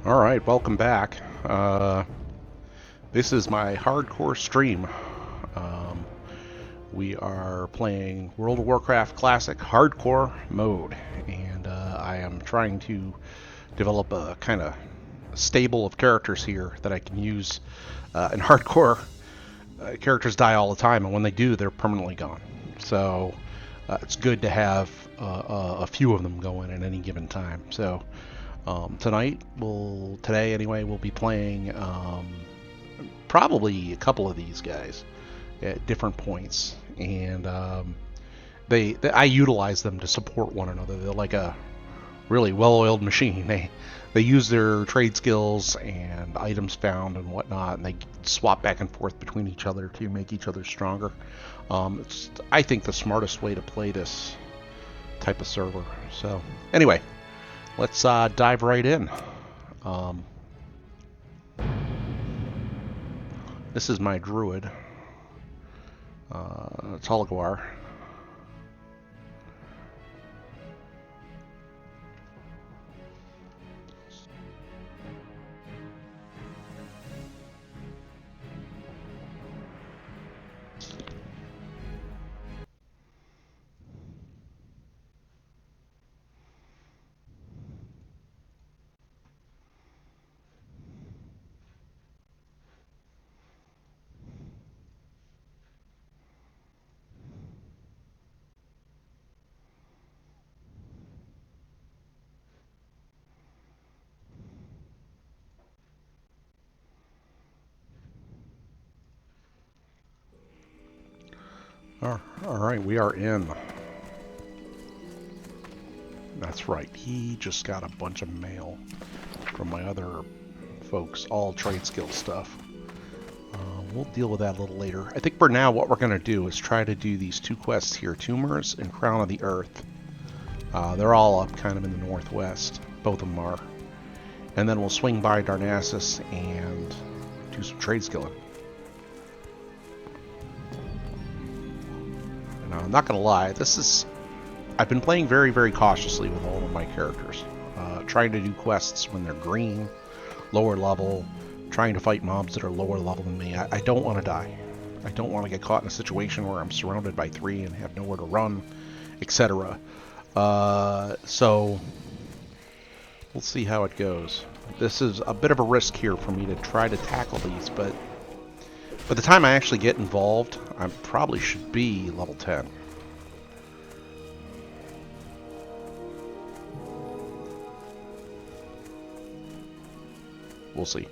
All right, welcome back. This is my hardcore stream. Um, we are playing World of Warcraft Classic Hardcore mode, and I am trying to develop a kind of stable of characters here that I can use in hardcore. Characters die all the time, and when they do, they're permanently gone. So it's good to have a few of them going at any given time. So today anyway, we'll be playing probably a couple of these guys at different points, and I utilize them to support one another. They're like a really well-oiled machine. They use their trade skills and items found and whatnot, and they swap back and forth between each other to make each other stronger. It's, I think, the smartest way to play this type of server. So anyway, let's dive right in. Um, this is my druid, Tulagwar. All right, we are in. That's right. He just got a bunch of mail from my other folks, all trade skill stuff. We'll deal with that a little later. I think for now what we're going to do is try to do these two quests here, Tumors and Crown of the Earth. They're all up kind of in the northwest. Both of them are. And then we'll swing by Darnassus and do some trade skilling. And I'm not going to lie, I've been playing very, very cautiously with all of my characters. Trying to do quests when they're green, lower level, trying to fight mobs that are lower level than me. I don't want to die. I don't want to get caught in a situation where I'm surrounded by three and have nowhere to run, etc. So we'll see how it goes. This is a bit of a risk here for me to try to tackle these, but by the time I actually get involved, I probably should be level 10. We'll see.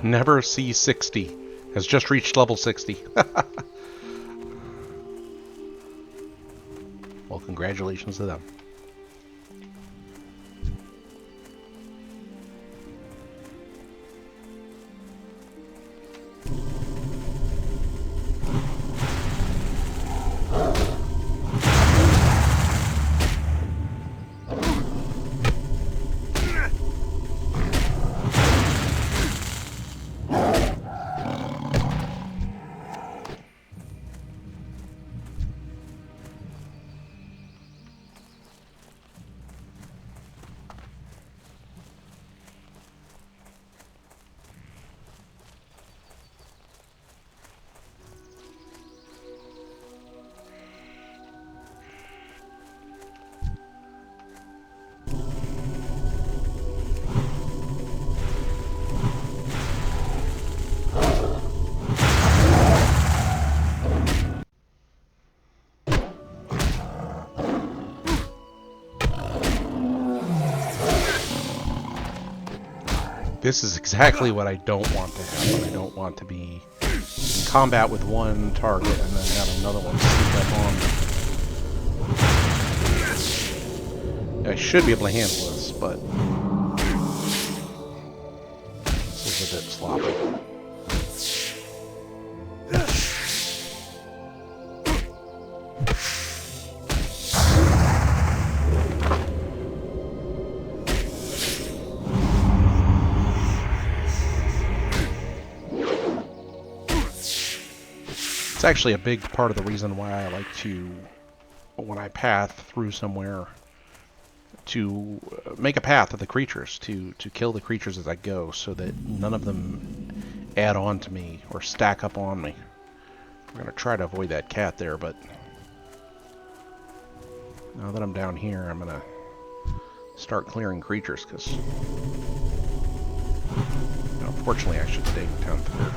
Never C60 has just reached level 60. Well, congratulations to them. This is exactly what I don't want to happen. I don't want to be in combat with one target and then have another one sneak up on me. I should be able to handle this, but this is a bit sloppy. It's actually a big part of the reason why I like to, when I path through somewhere, to make a path of the creatures, to kill the creatures as I go, so that none of them add on to me or stack up on me. I'm going to try to avoid that cat there, but now that I'm down here, I'm going to start clearing creatures, because unfortunately I should stay down there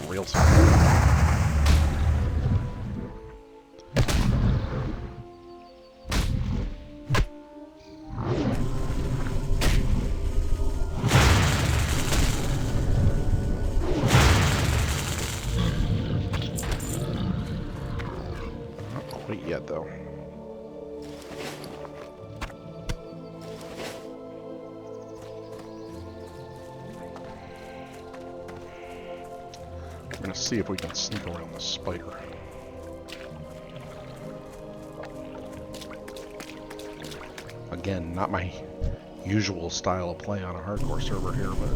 real soon. Yet though. I'm going to see if we can sneak around the spider. Again, not my usual style of play on a hardcore server here, but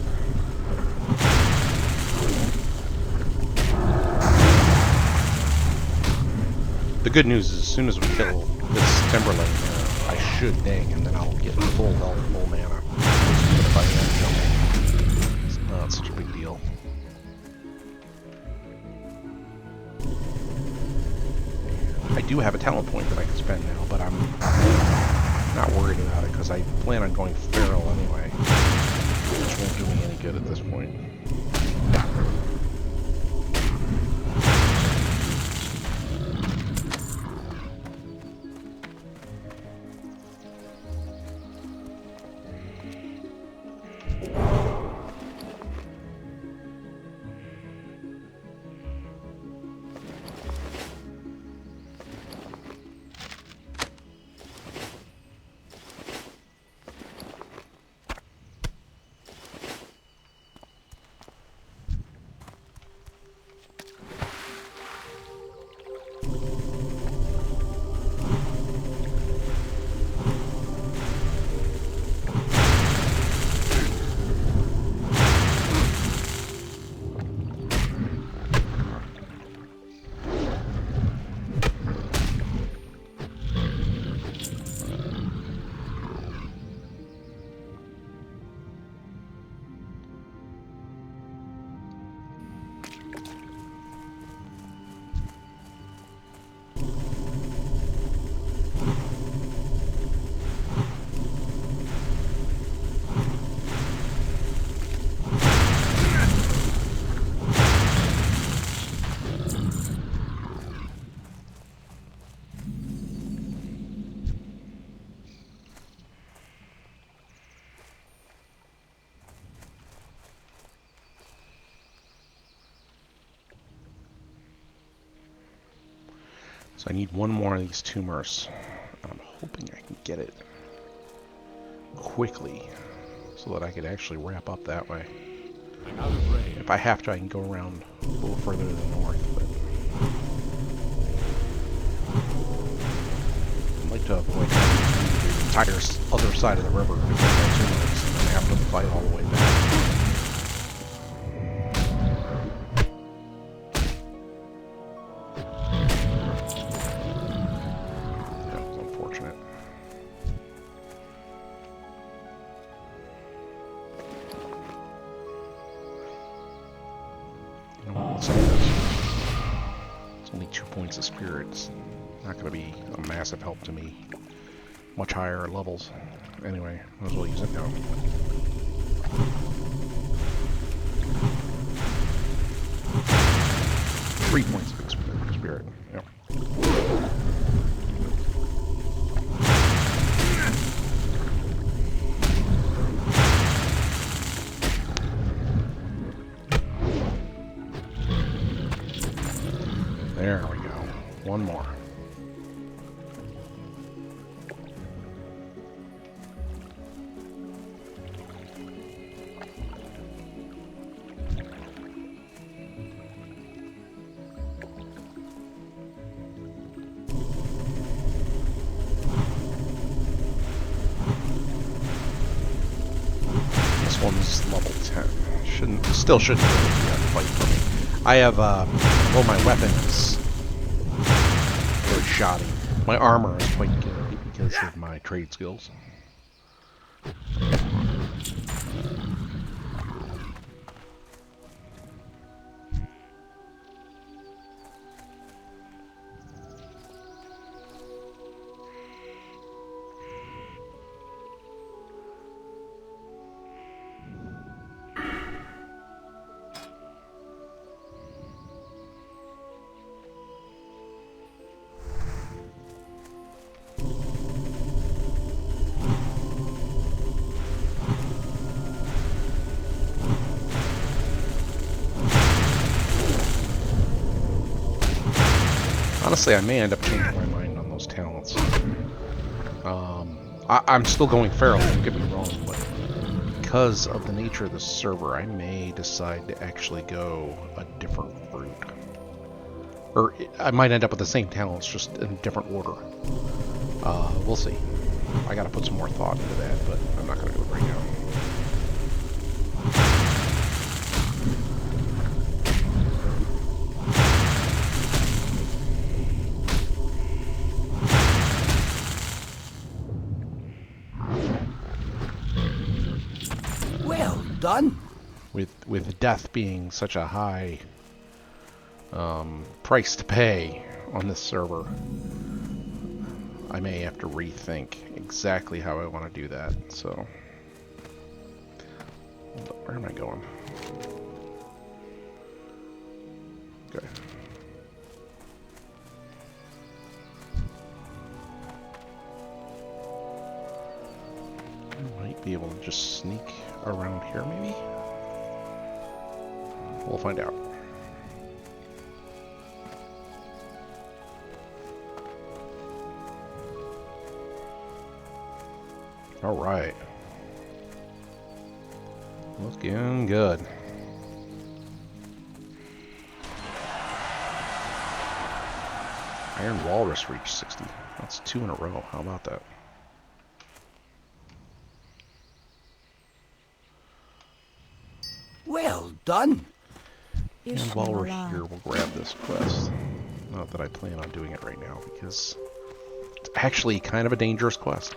the good news is, as soon as we kill this Timberlane, I should ding, and then I'll get full health, full mana. But if I am jumping, it's not such a big deal. I do have a talent point that I can spend now, but I'm not worried about it, because I plan on going feral anyway, which won't do me any good at this point. So I need one more of these tumors. I'm hoping I can get it quickly so that I could actually wrap up that way. If I have to, I can go around a little further to the north, but I'd like to avoid the entire other side of the river to get my tumors and then have to fight all the way back. Of spirits, not going to be a massive help to me. Much higher levels. Anyway, might as well use it now. Three points of spirit. Yep. There we go. One more. This one's level 10. Still shouldn't really be a fight for me. I have, well, my weapon is very shoddy. My armor is quite good because of my trade skills. Honestly, I may end up changing my mind on those talents. I'm still going feral, don't get me wrong, but because of the nature of the server, I may decide to actually go a different route. Or I might end up with the same talents, just in a different order. We'll see. I gotta put some more thought into that, but I'm not gonna do it right now. Done. With death being such a high price to pay on this server, I may have to rethink exactly how I want to do that. So, where am I going? Okay. I might be able to just sneak around here, maybe? We'll find out. Alright. Looking good. Iron Walrus reached 60. That's 2 in a row. How about that? Well done. And while we're here, we'll grab this quest. Not that I plan on doing it right now, because it's actually kind of a dangerous quest.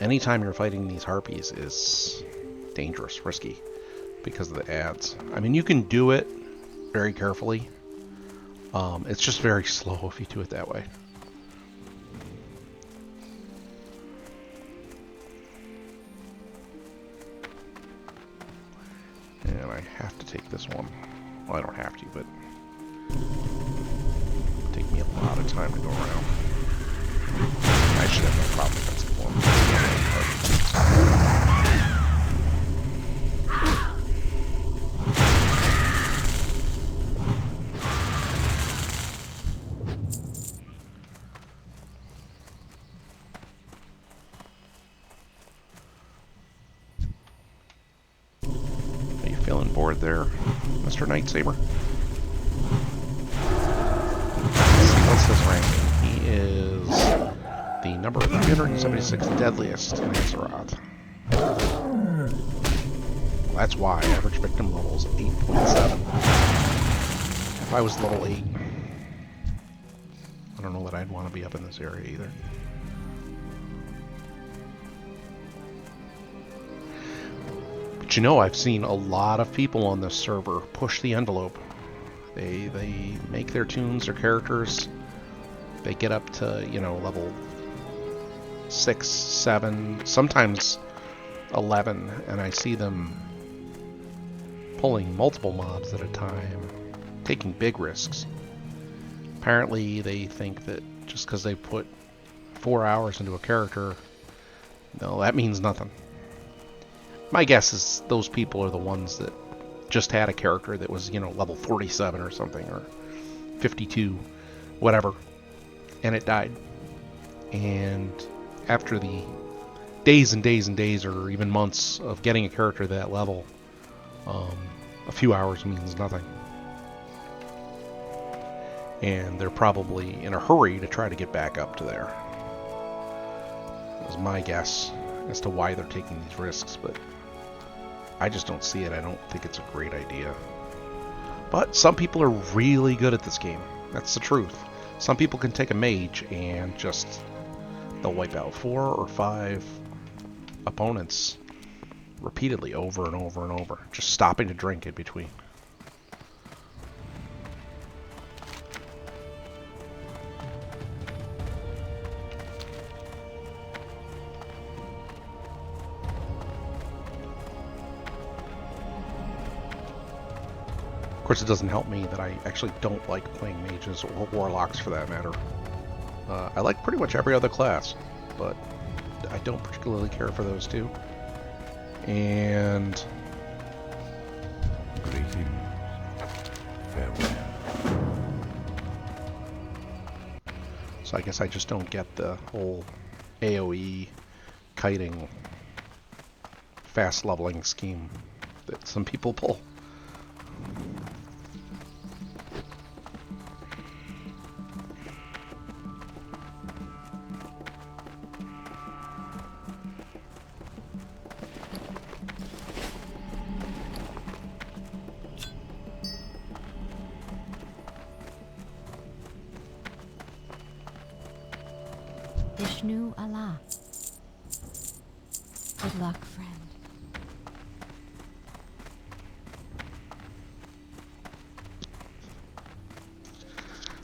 Anytime you're fighting these harpies is dangerous, risky, because of the ads. I mean, you can do it very carefully. It's just very slow if you do it that way. And I have to take this one. Well, I don't have to, but it'll take me a lot of time to go around. I should have no problem against the one. Feeling bored there, Mr. Nightsaber? Let's see, what's his ranking? He is the number 376 deadliest in Azeroth. Well, that's why. Average victim level is 8.7. If I was level 8, I don't know that I'd want to be up in this area either. But you know, I've seen a lot of people on this server push the envelope. They make their tunes, their characters. They get up to, you know, level 6, 7, sometimes 11, and I see them pulling multiple mobs at a time, taking big risks. Apparently, they think that just because they put 4 hours into a character, no, that means nothing. My guess is those people are the ones that just had a character that was, you know, level 47 or something, or 52, whatever, and it died. And after the days and days and days, or even months of getting a character to that level, a few hours means nothing. And they're probably in a hurry to try to get back up to there. That's my guess as to why they're taking these risks, but I just don't see it. I don't think it's a great idea. But some people are really good at this game. That's the truth. Some people can take a mage and just, they'll wipe out 4 or 5 opponents repeatedly over and over and over, just stopping to drink in between. Of course, it doesn't help me that I actually don't like playing mages or warlocks for that matter. I like pretty much every other class, but I don't particularly care for those two. And greeting, farewell. So I guess I just don't get the whole AoE kiting fast leveling scheme that some people pull. Vishnu Allah. Good luck, friend.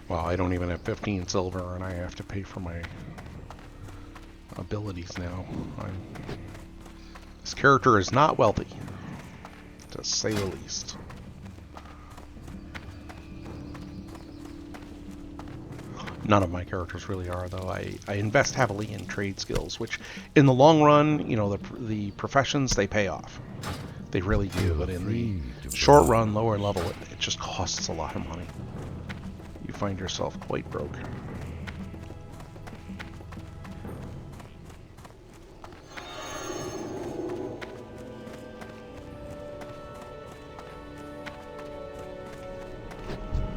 Well, I don't even have 15 silver, and I have to pay for my abilities now. This character is not wealthy, to say the least. None of my characters really are, though. I invest heavily in trade skills, which, in the long run, you know, the professions, they pay off. They really do. But in the short run, lower level, it just costs a lot of money. You find yourself quite broke.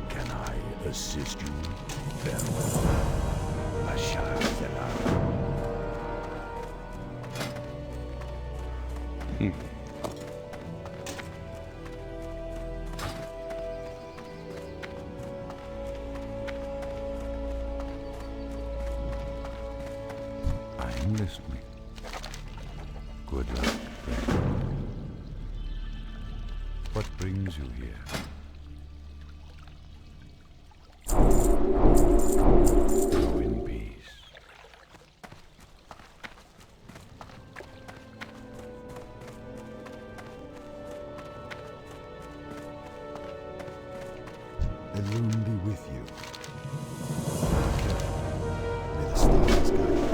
Can I assist you? Farewell. I'm listening. Good luck, friend. What brings you here? Go in peace. The moon be with you. May the stars guide you.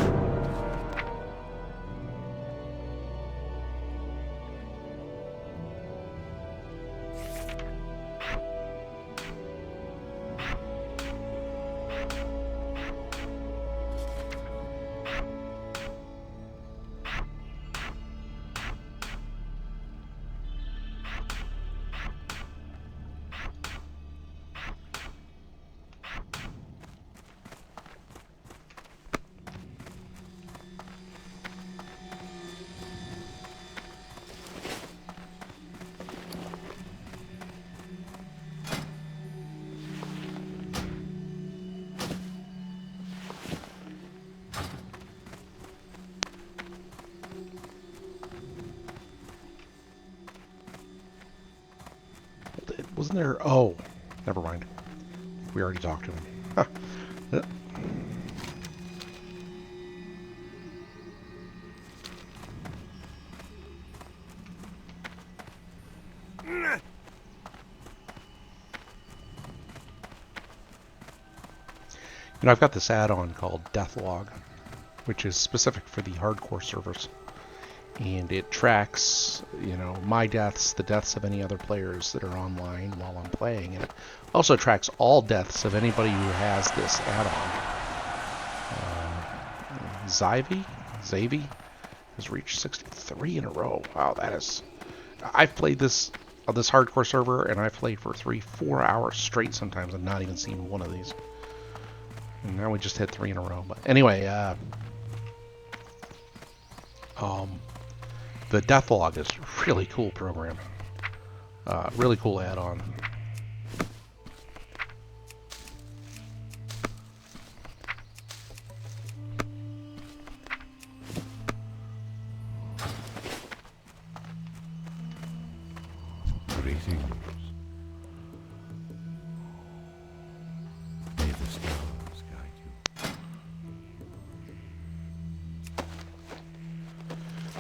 Wasn't there? Oh, never mind. We already talked to him. Huh. You know, I've got this add-on called Deathlog, which is specific for the hardcore servers. and it tracks, you know, my deaths, the deaths of any other players that are online while I'm playing, and it also tracks all deaths of anybody who has this add-on. Zavy has reached 63 in a row. Wow, that is... I've played this hardcore server, and I've played for 3-4 hours straight sometimes and not even seen one of these. And now we just hit 3 in a row. But anyway, the Deathlog is a really cool program. Really cool add-on. Greetings. May the stars guide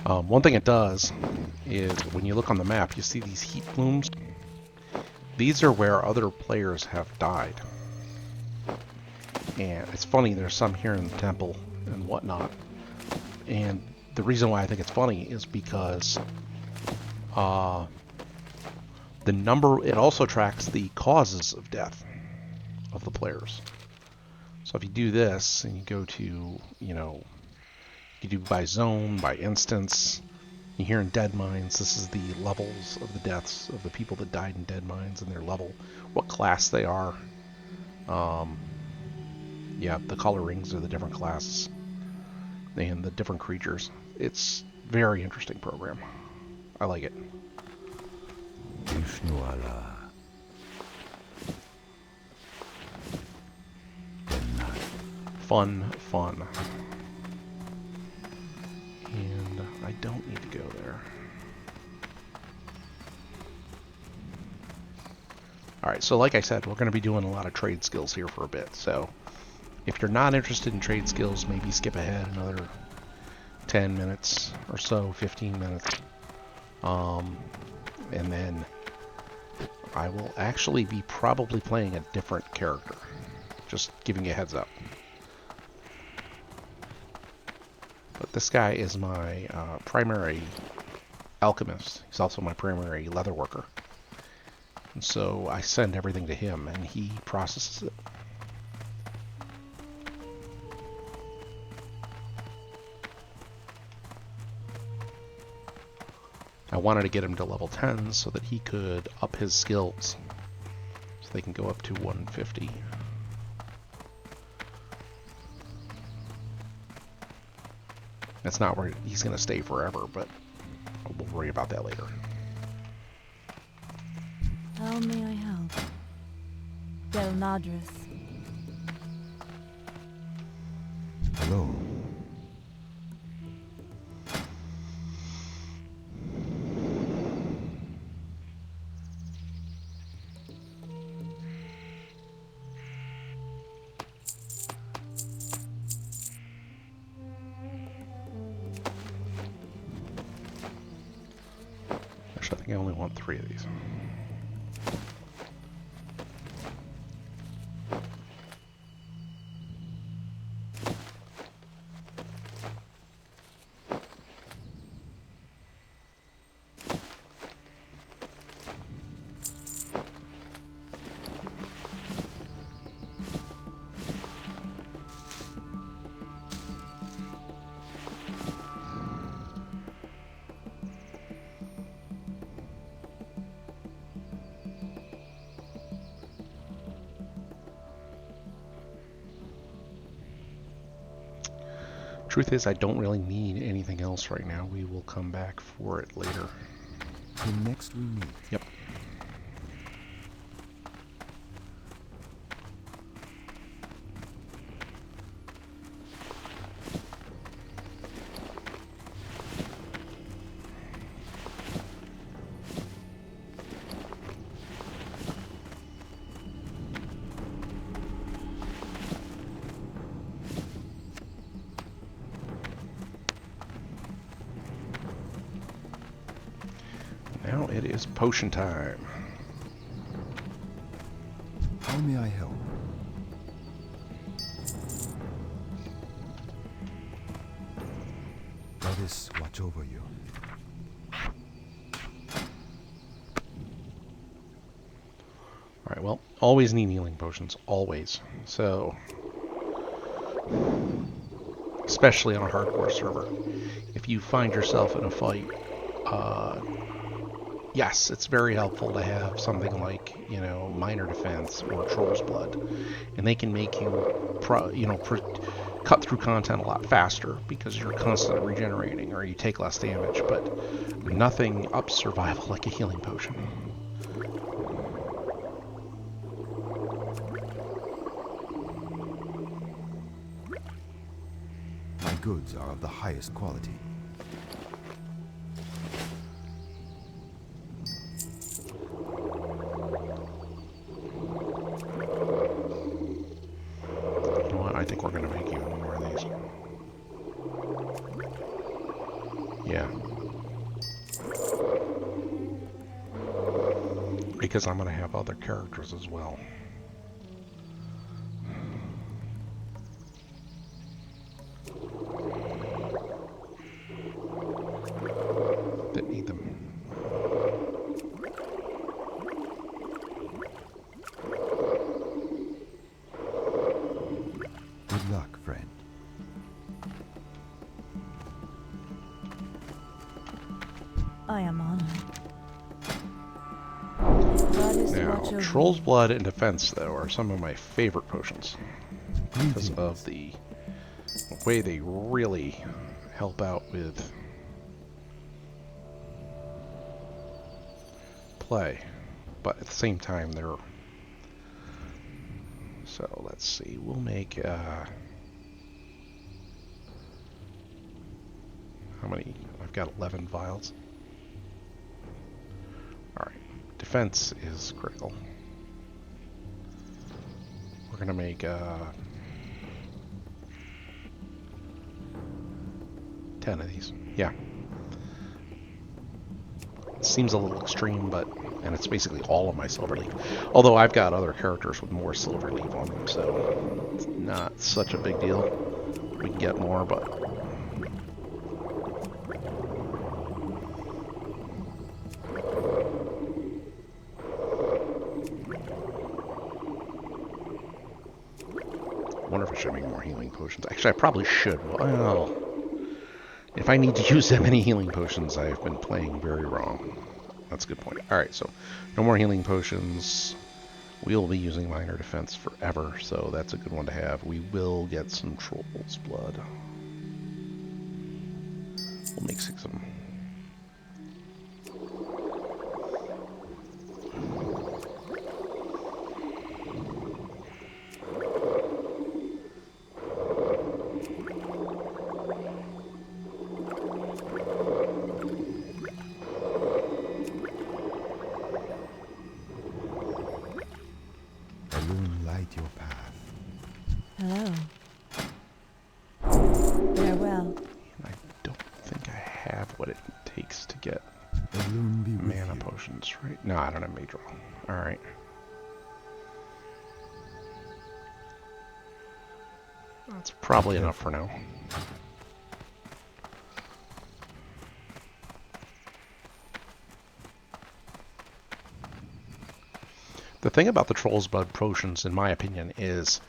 you. One thing it does is when you look on the map, you see these heat plumes. These are where other players have died. And it's funny, there's some here in the temple and whatnot. And the reason why I think it's funny is because the number, it also tracks the causes of death of the players. So if you do this and you go to, you know, you do by zone, by instance, you hear in Dead Mines, this is the levels of the deaths of the people that died in Dead Mines and their level, what class they are. Yeah, the color rings are the different classes and the different creatures. It's very interesting program. I like it. Vishnu Allah. Fun. And I don't need to go there. Alright, so like I said, we're going to be doing a lot of trade skills here for a bit. So if you're not interested in trade skills, maybe skip ahead another 10 minutes or so, 15 minutes. And then I will actually be probably playing a different character. Just giving you a heads up. But this guy is my primary alchemist. He's also my primary leather worker. And so I send everything to him and he processes it. I wanted to get him to level 10 so that he could up his skills. So they can go up to 150. That's not where he's going to stay forever, but we'll worry about that later. How may I help? Del Nadris. Hello. Actually, I think I only want 3 of these. Truth is, I don't really need anything else right now. We will come back for it later. Till next we meet. Yep. Now it is potion time. How may I help? That is what watch over you. Alright, well, always need healing potions. Always. So, especially on a hardcore server. If you find yourself in a fight, yes, it's very helpful to have something like, you know, minor defense or troll's blood, and they can make you, cut through content a lot faster because you're constantly regenerating or you take less damage. But nothing ups survival like a healing potion. My goods are of the highest quality. You know what? I think we're going to make even more of these. Yeah. Because I'm going to have other characters as well. That need them. Good luck, friend. I am honored. Goddess, Now, watch over Troll's me. Blood and Defense, though, are some of my favorite potions because of the way they really help out with play. But at the same time, they're... So, let's see. We'll make... how many? I've got 11 vials. Alright. Defense is critical. We're going to make... 10 of these. Yeah. Seems a little extreme, but... And it's basically all of my silver leaf. Although I've got other characters with more silver leaf on them, so... It's not such a big deal. We can get more, but... I wonder if I should make more healing potions. Actually, I probably should. Well... If I need to use that many healing potions, I've been playing very wrong. That's a good point. Alright, so no more healing potions. We'll be using minor defense forever, so that's a good one to have. We will get some Troll's Blood. We'll make 6 of them. Light your path. Hello. Farewell. And I don't think I have what it takes to get Alone be with mana you. potions, right? No, I don't have Mage Roll. Alright. That's probably enough for now. The thing about the Troll's Blood potions, in my opinion, is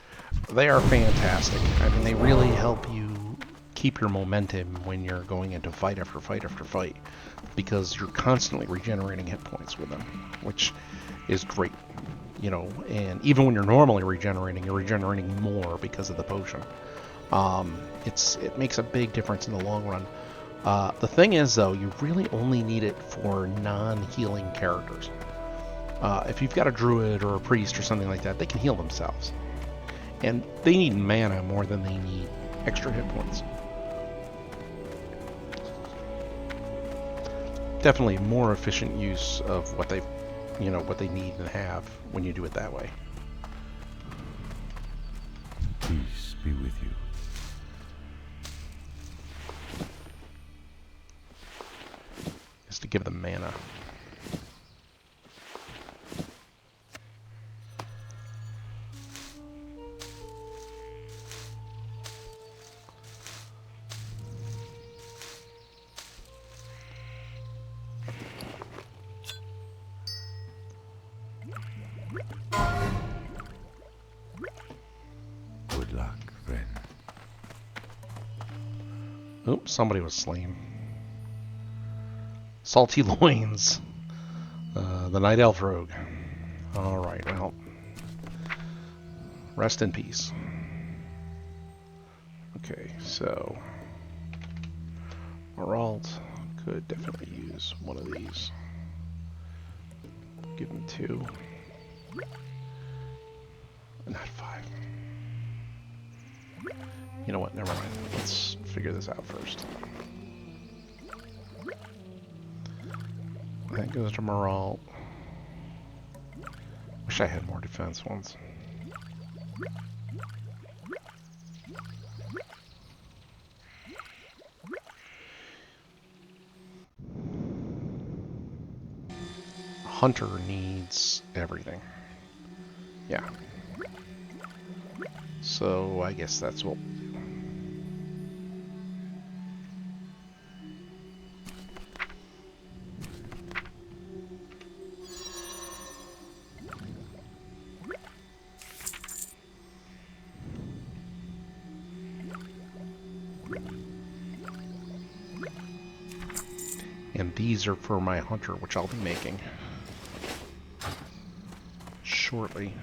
they are fantastic. I mean, they really help you keep your momentum when you're going into fight after fight after fight, because you're constantly regenerating hit points with them, which is great. You know, and even when you're normally regenerating, you're regenerating more because of the potion. It makes a big difference in the long run. The thing is, though, you really only need it for non-healing characters. If you've got a druid or a priest or something like that, they can heal themselves. And they need mana more than they need extra hit points. Definitely more efficient use of what they, what they need and have when you do it that way. Peace be with you. Is to give them mana. Good luck, friend. Oops, somebody was slain. Salty loins. The Night Elf Rogue. Alright, well. Rest in peace. Okay, so Geralt could definitely use one of these. Give him 2. Not 5. You know what, never mind. Let's figure this out first. That goes to Geralt. Wish I had more defense ones. Hunter needs everything. Yeah. So I guess that's what we'll do. And these are for my hunter, which I'll be making shortly.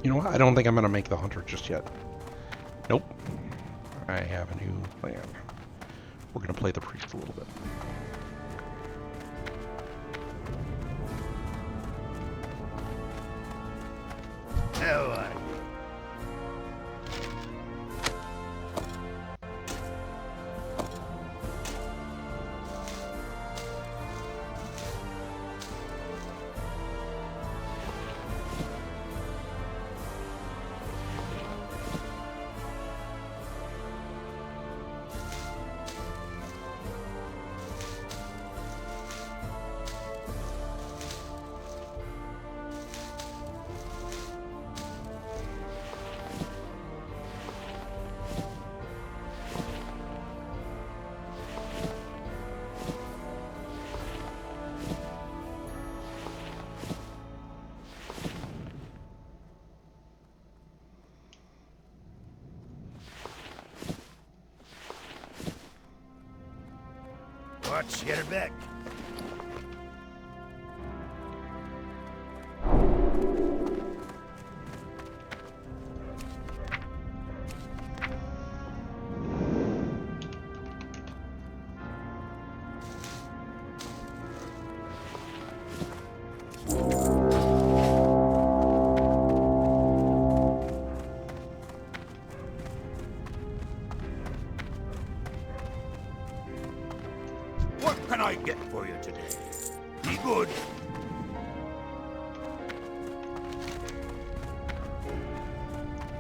You know what? I don't think I'm going to make the hunter just yet. Nope. I have a new plan. We're going to play the priest a little bit. How are you? Watch, get her back. What can I get for you today? Be good.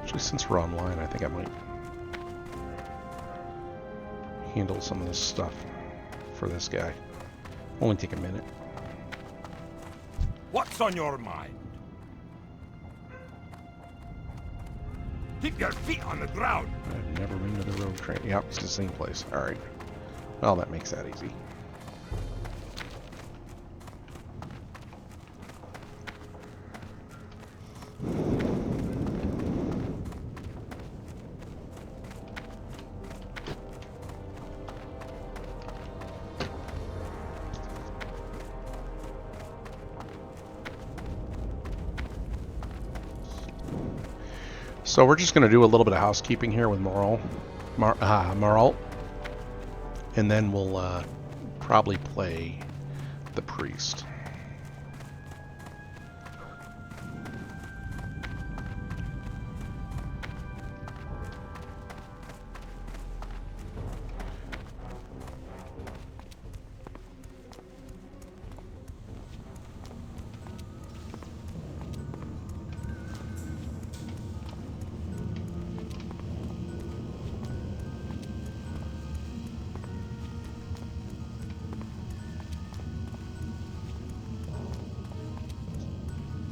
Actually, since we're online, I think I might handle some of this stuff for this guy. Only take a minute. What's on your mind? Keep your feet on the ground. I've never been to the road train. Yep, it's the same place. Alright. Well, that makes that easy. So we're just going to do a little bit of housekeeping here with Moralt, and then we'll probably play the priest.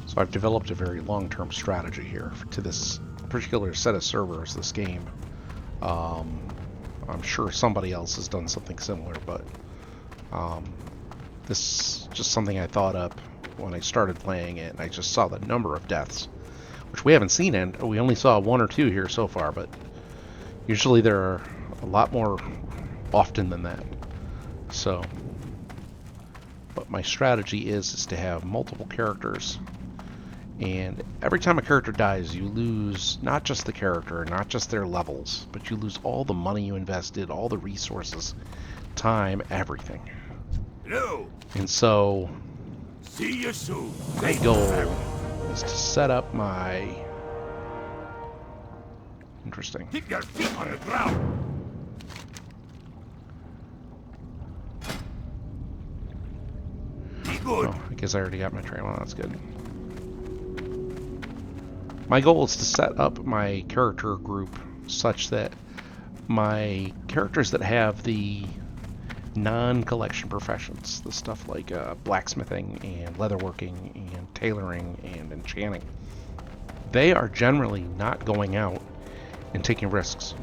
So I've developed a very long-term strategy here to this particular set of servers, this game. I'm sure somebody else has done something similar, but this is just something I thought up when I started playing it, and I just saw the number of deaths, which we haven't seen, and we only saw 1 or 2 here so far, but usually there are a lot more often than that. So, but my strategy is to have multiple characters. And every time a character dies, you lose not just the character, not just their levels, but you lose all the money you invested, all the resources, time, everything. Hello. And so, See you soon. my goal is to set up my... Interesting. Keep your feet on the ground. Be good. Oh, I guess I already got my train. Well, that's good. My goal is to set up my character group such that my characters that have the non-collection professions, the stuff like blacksmithing and leatherworking and tailoring and enchanting, they are generally not going out and taking risks.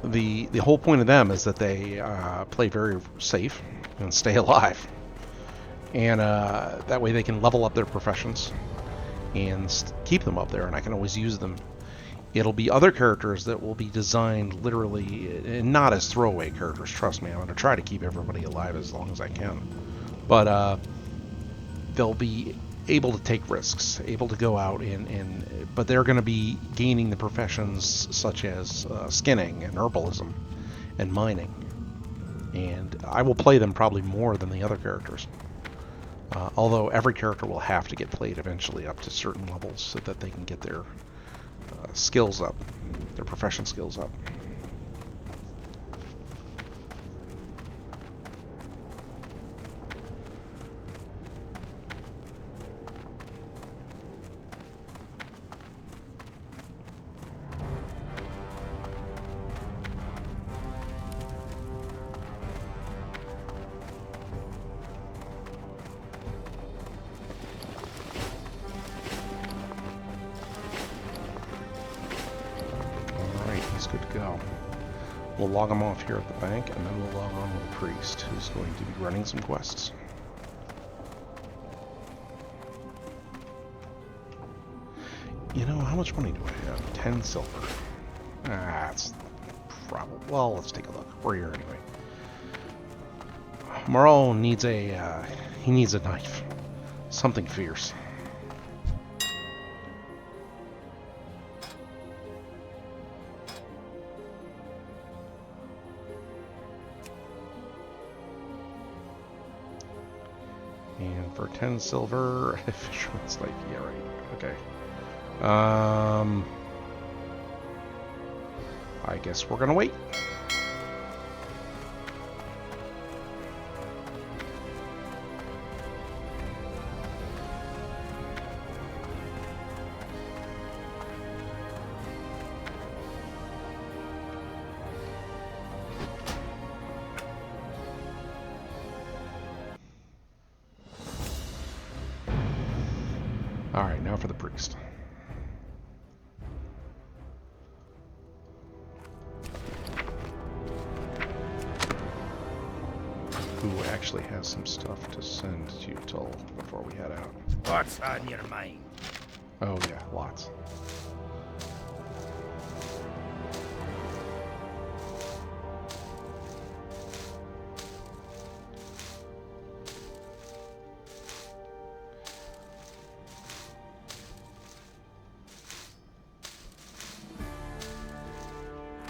The whole point of them is that they play very safe and stay alive. And that way they can level up their professions and keep them up there, and I can always use them. It'll be other characters that will be designed literally, and not as throwaway characters, trust me. I'm going to try to keep everybody alive as long as I can. But they'll be able to take risks, able to go out, but they're going to be gaining the professions such as skinning and herbalism and mining. And I will play them probably more than the other characters. Although every character will have to get played eventually up to certain levels so that they can get their skills up, their profession skills up. Good to go. We'll log him off here at the bank, and then we'll log on with the priest, who's going to be running some quests. You know, how much money do I have? 10 silver. That's probably... Well, let's take a look. We're here anyway. Moralt needs a... he needs a knife. Something fierce. And for 10 silver, fisherman's knife. Yeah, right. Okay. I guess we're gonna wait. Alright, now for the priest. actually has some stuff to send to Tull before we head out. What's on your mind? Oh yeah, lots.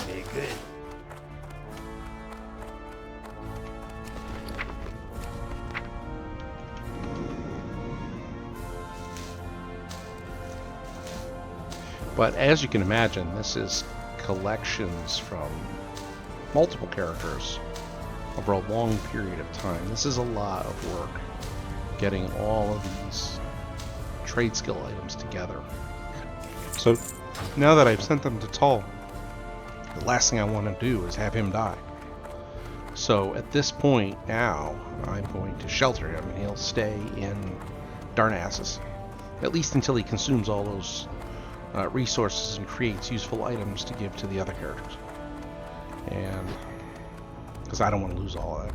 Very good. But as you can imagine, this is collections from multiple characters over a long period of time. This is a lot of work, getting all of these trade skill items together. So now that I've sent them to Tull, the last thing I want to do is have him die. So at this point now, I'm going to shelter him, and he'll stay in Darnassus, at least until he consumes all those resources and creates useful items to give to the other characters. And because I don't want to lose all of that.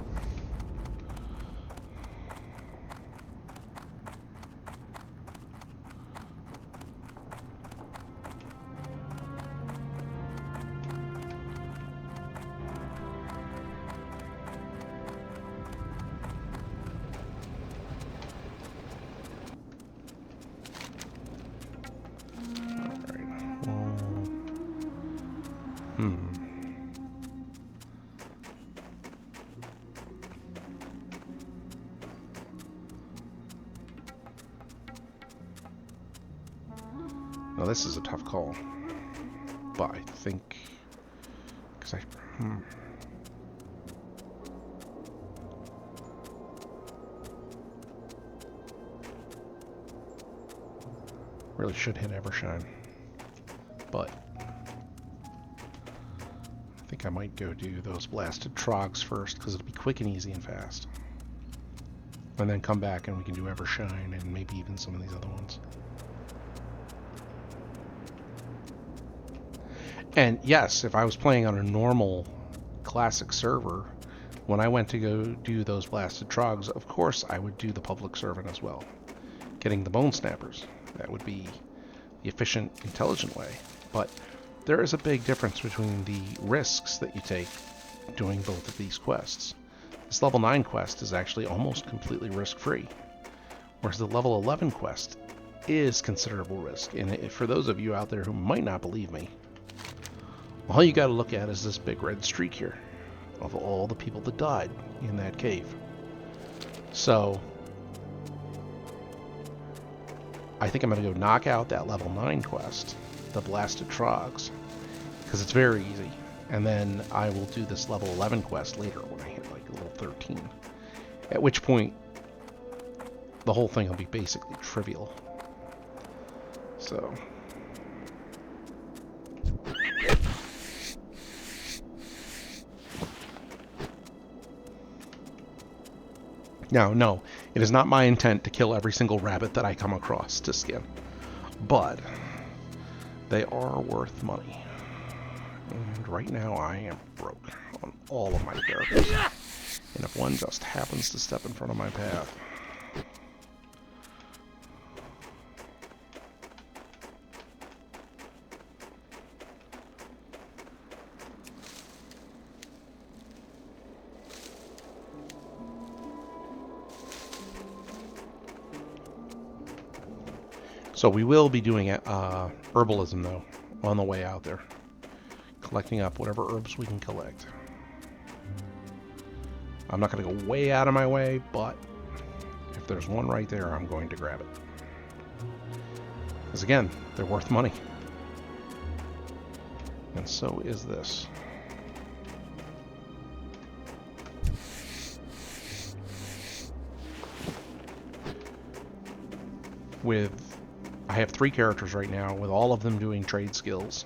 Now this is a tough call, but I think because really should hit Evershine, but I think I might go do those blasted trogs first because it'll be quick and easy and fast, and then come back and we can do Evershine and maybe even some of these other ones. And yes, if I was playing on a normal classic server, when I went to go do those blasted trogs, of course I would do the public servant as well. Getting the bone snappers. That would be the efficient, intelligent way. But there is a big difference between the risks that you take doing both of these quests. This level 9 quest is actually almost completely risk-free, whereas the level 11 quest is considerable risk. And for those of you out there who might not believe me, all you got to look at is this big red streak here of all the people that died in that cave. So I think I'm going to go knock out that level 9 quest, the Blasted Trogs, because it's very easy. And then I will do this level 11 quest later when I hit like level 13. At which point the whole thing will be basically trivial. So now, no, it is not my intent to kill every single rabbit that I come across to skin, but they are worth money. And right now I am broke on all of my characters. And if one just happens to step in front of my path, so we will be doing herbalism, though, on the way out there. Collecting up whatever herbs we can collect. I'm not going to go way out of my way, but if there's one right there, I'm going to grab it. Because again, they're worth money. And so is this. I have 3 characters right now, with all of them doing trade skills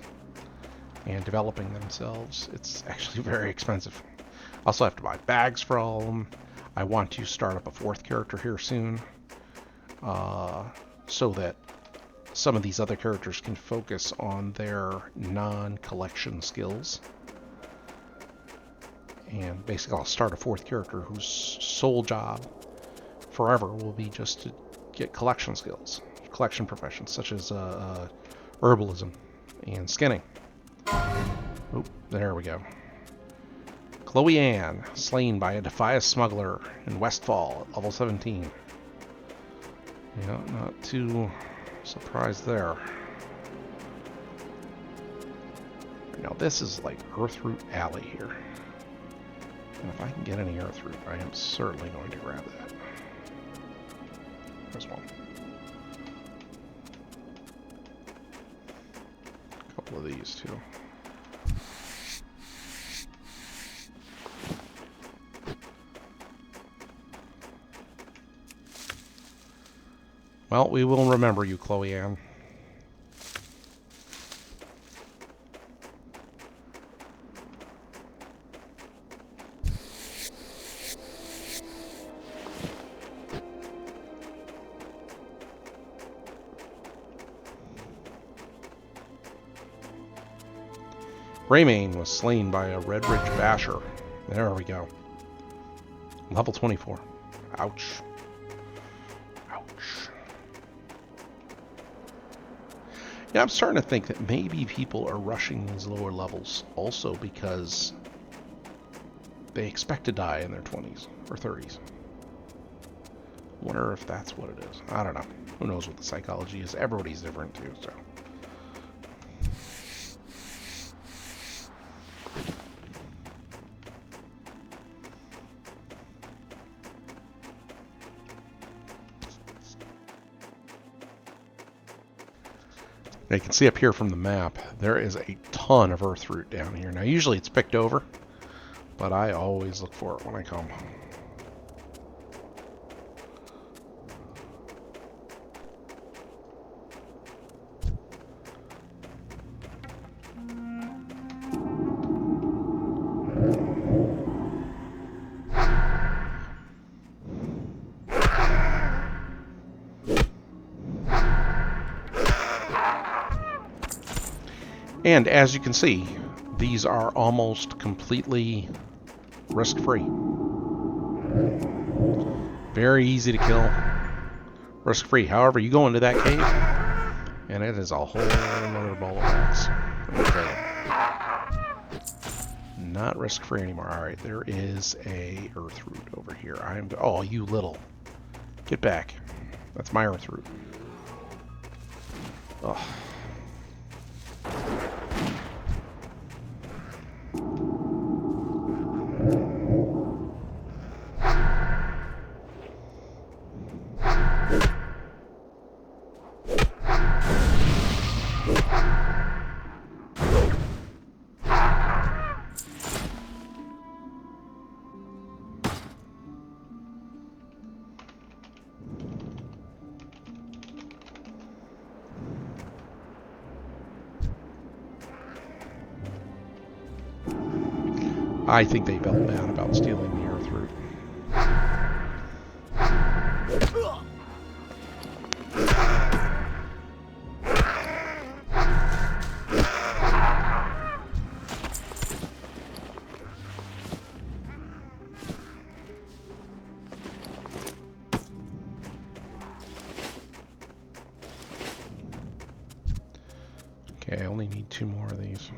and developing themselves. It's actually very expensive. I also have to buy bags for all of them. I want to start up a 4th character here soon, so that some of these other characters can focus on their non-collection skills. And basically I'll start a fourth character whose sole job forever will be just to get collection skills, collection professions, such as herbalism and skinning. Oh, there we go. Chloe Ann, slain by a Defias smuggler in Westfall at level 17. Yeah, not too surprised there. Now this is like Earthroot Alley here. And if I can get any Earthroot, I am certainly going to grab that. There's one. A couple of these too. Well, we will remember you, Chloe Ann. Greymane was slain by a Red Ridge Basher. There we go. Level 24. Ouch. Ouch. Yeah, I'm starting to think that maybe people are rushing these lower levels also because they expect to die in their 20s or 30s. Wonder if that's what it is. I don't know. Who knows what the psychology is? Everybody's different too, so. Now you can see up here from the map, there is a ton of Earthroot down here. Now usually it's picked over, but I always look for it when I come. And as you can see, these are almost completely risk-free. Very easy to kill. Risk-free. However, you go into that cave, and it is a whole other ball of wax. Not risk-free anymore. Alright, there is a Earthroot over here. Oh, you little. Get back. That's my Earthroot. Ugh. I think they felt bad about stealing the Earthroot. Okay, I only need 2 more of these.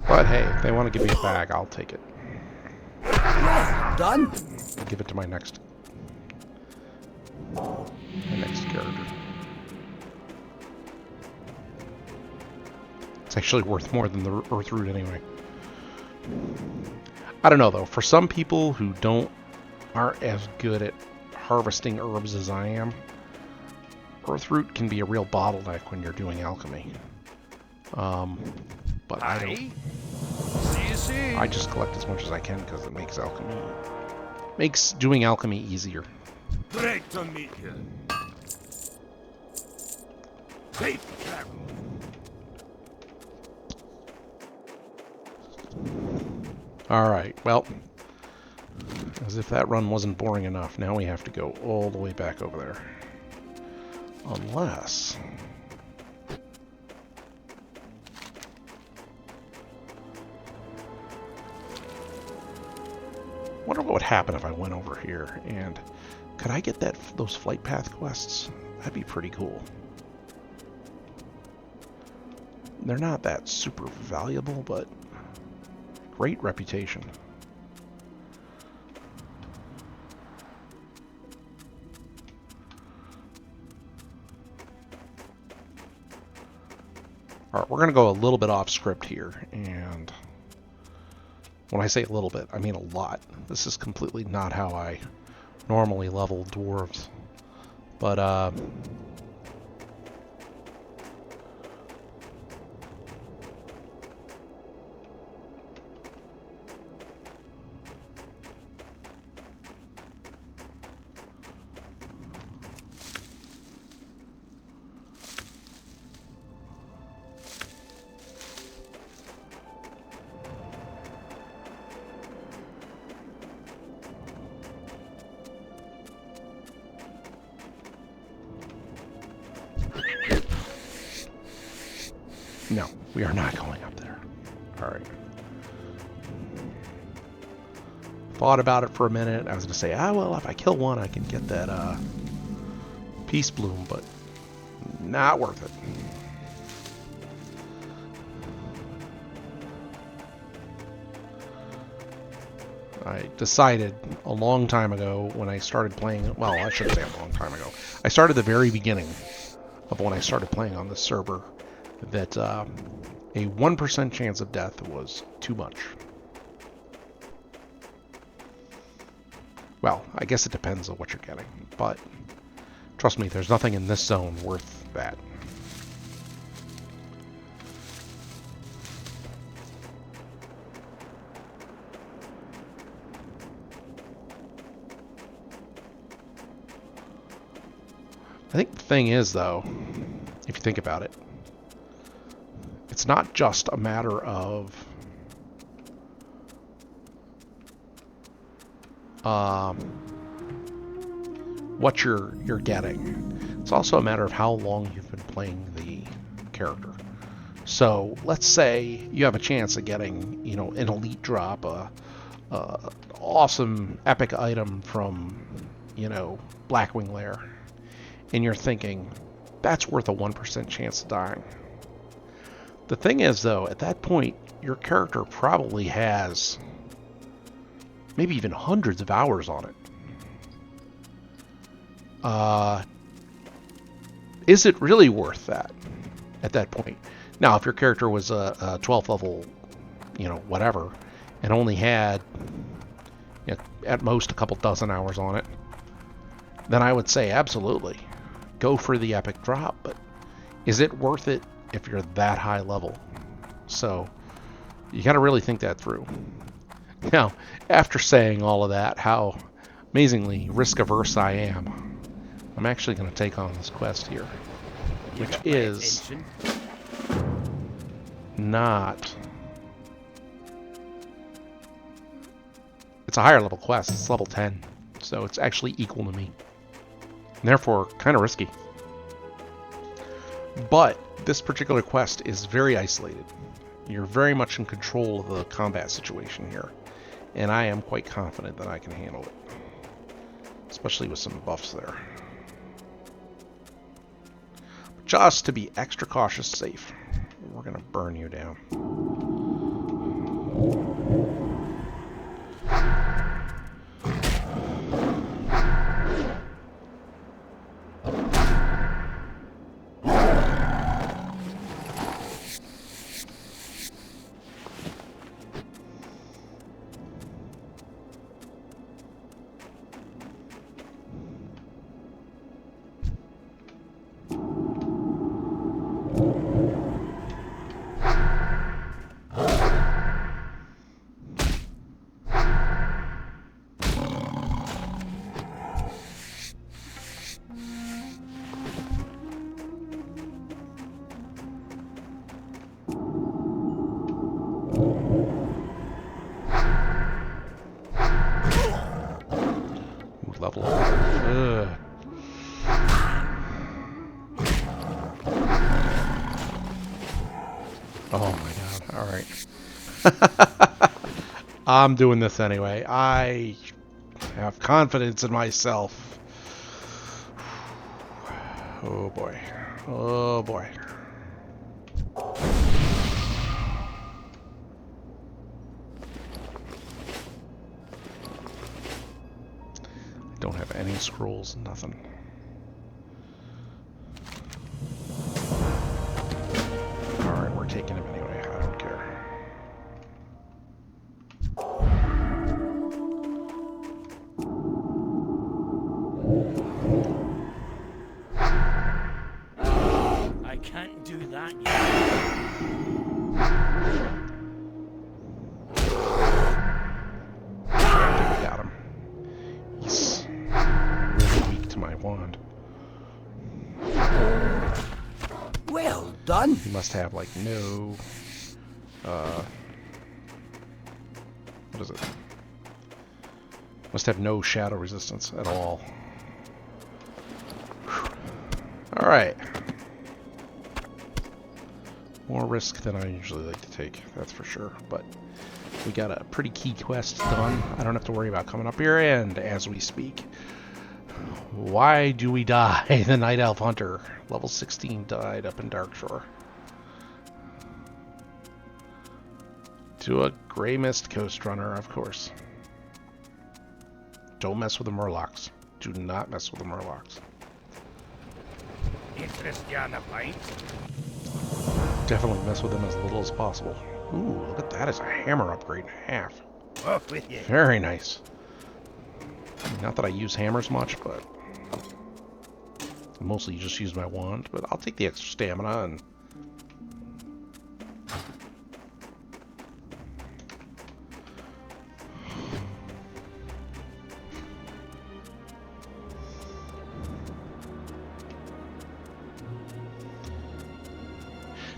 But hey, if they want to give me it back, I'll take it. Done? I'll give it to my next character. It's actually worth more than the Earthroot anyway. I don't know though. For some people who aren't as good at harvesting herbs as I am, Earthroot can be a real bottleneck when you're doing alchemy. But I don't. I just collect as much as I can because it makes doing alchemy easier. Great to meet you. Safe travel. Alright, well, as if that run wasn't boring enough, now we have to go all the way back over there. Unless... wonder what would happen if I went over here, and could I get those flight path quests? That'd be pretty cool. They're not that super valuable, but great reputation. Alright, we're going to go a little bit off script here, and when I say a little bit, I mean a lot. This is completely not how I normally level dwarves. But, no, we are not going up there. Alright. Thought about it for a minute. I was going to say, well, if I kill one, I can get that Peace Bloom, but not worth it. I decided a long time ago when I started playing, well, I shouldn't say a long time ago. I started the very beginning of when I started playing on this server that a 1% chance of death was too much. Well, I guess it depends on what you're getting, but trust me, there's nothing in this zone worth that. I think the thing is, though, if you think about it, it's not just a matter of what you're getting. It's also a matter of how long you've been playing the character. So let's say you have a chance of getting, you know, an elite drop, a awesome epic item from, you know, Blackwing Lair, and you're thinking that's worth a 1% chance of dying. The thing is, though, at that point, your character probably has maybe even hundreds of hours on it. Is it really worth that at that point? Now, if your character was a 12th level, you know, whatever, and only had, you know, at most a couple dozen hours on it, then I would say absolutely go for the epic drop. But is it worth it if you're that high level? So you got to really think that through. Now, after saying all of that, how amazingly risk averse I am, I'm actually going to take on this quest here, which is not... It's a higher level quest. It's level 10, so it's actually equal to me. And therefore, kind of risky. But this particular quest is very isolated. You're very much in control of the combat situation here, and I am quite confident that I can handle it, especially with some buffs there. Just to be extra cautious safe, we're going to burn you down. level up. Ugh. Oh my god. Alright. I'm doing this anyway. I have confidence in myself. Oh boy. Oh boy. I don't have any scrolls, nothing. Alright, we're taking him anyway. I don't care. I can't do that yet. I think we got him. He's really weak to my wand. Well done. He must have like no what is it? Must have no shadow resistance at all. Alright. More risk than I usually like to take, that's for sure. But we got a pretty key quest done. I don't have to worry about coming up here, and as we speak, why do we die? The Night Elf Hunter, level 16, died up in Darkshore. To a Grey Mist Coast Runner, of course. Don't mess with the Murlocs. Do not mess with the Murlocs. Interest you on a pint? Definitely mess with them as little as possible. Ooh, look at that as a hammer upgrade in half. Off with you. Very nice. Not that I use hammers much, but I mostly just use my wand, but I'll take the extra stamina and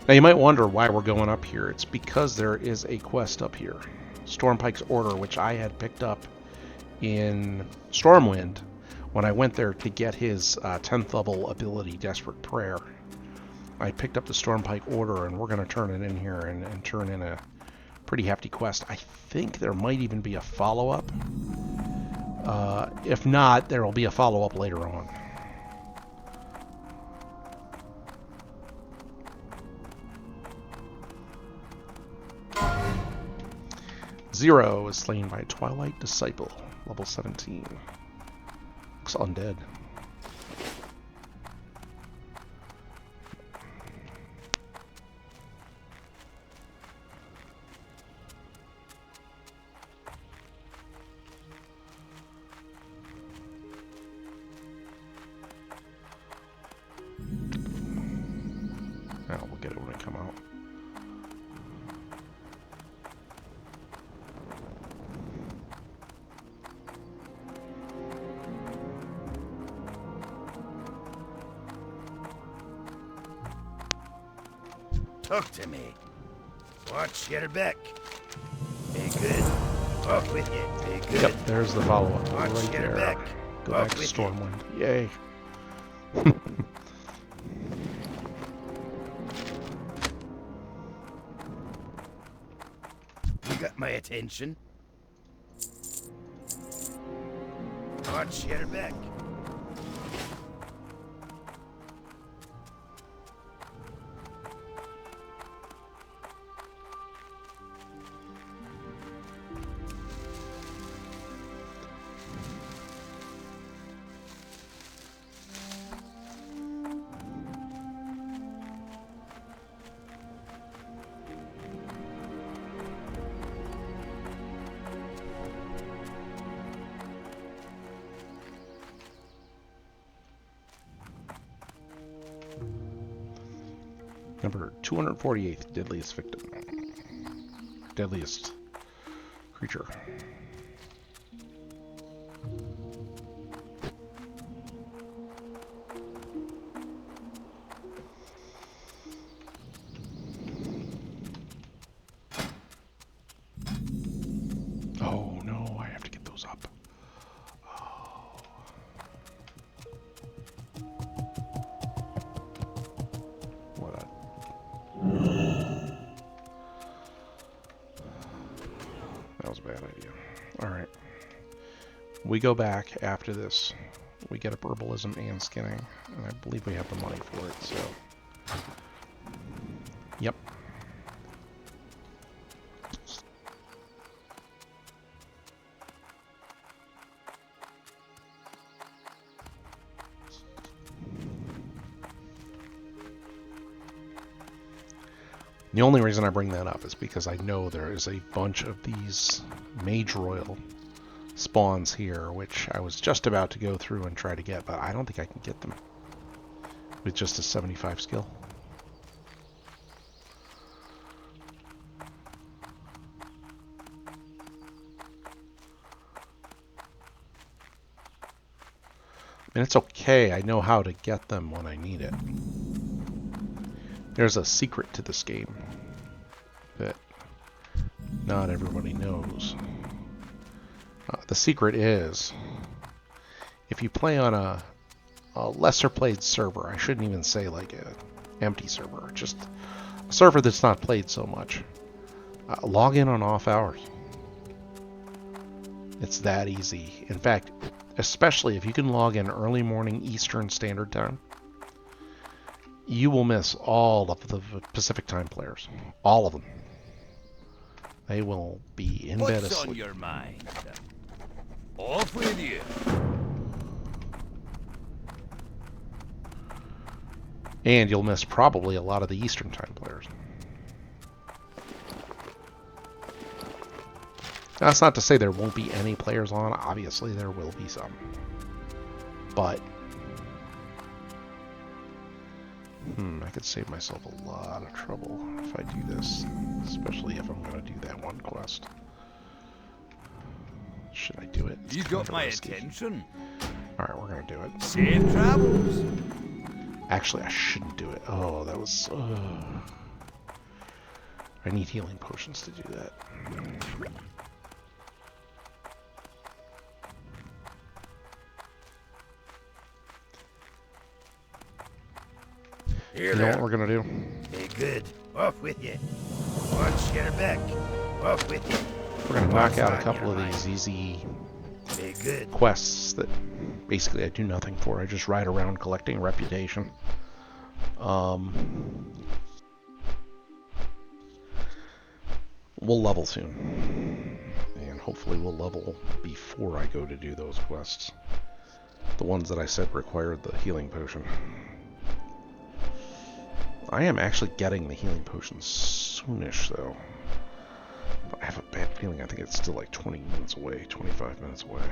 now you might wonder why we're going up here. It's because there is a quest up here. Stormpike's Order, which I had picked up in Stormwind when I went there to get his 10th level ability, Desperate Prayer. I picked up the Stormpike Order, and we're going to turn it in here and turn in a pretty hefty quest. I think there might even be a follow-up. If not, there will be a follow-up later on. Zero is slain by Twilight Disciple, level 17. Looks undead. Now we'll get it when we come out. Talk to me. Watch your back. Be good. Off with you. Be good. Yep, there's the follow-up Watch right your there. back. Go Off back to with you. Stormwind. Yay. You got my attention. Watch your back. Number 248th, deadliest victim. Deadliest creature. Oh no, I have to get those up. Oh. We go back after this. We get up herbalism and skinning, and I believe we have the money for it, so... Yep. The only reason I bring that up is because I know there is a bunch of these Mage Royal spawns here, which I was just about to go through and try to get, but I don't think I can get them with just a 75 skill. And it's okay, I know how to get them when I need it. There's a secret to this game that not everybody knows. The secret is, if you play on a lesser played server, I shouldn't even say like an empty server, just a server that's not played so much, log in on off hours. It's that easy. In fact, especially if you can log in early morning Eastern Standard Time, you will miss all of the Pacific Time players. All of them. They will be in bed asleep. What's on your mind? Off with you. And you'll miss probably a lot of the Eastern Time players. That's not to say there won't be any players on. Obviously, there will be some. But I could save myself a lot of trouble if I do this, especially if I'm going to do that one quest. Should I do it? You got my attention. Alright, we're going to do it. Safe travels. Actually, I shouldn't do it. Oh, that was... I need healing potions to do that. Here You know what we're going to do? Hey, good. Off with you. Watch your back. Off with you. We're going to knock out a couple of these easy Hey, good. quests that basically I do nothing for. I just ride around collecting reputation. We'll level soon. And hopefully we'll level before I go to do those quests. The ones that I said required the healing potion. I am actually getting the healing potion soonish, though. But I have a bad feeling I think it's still like 20 minutes away, 25 minutes away.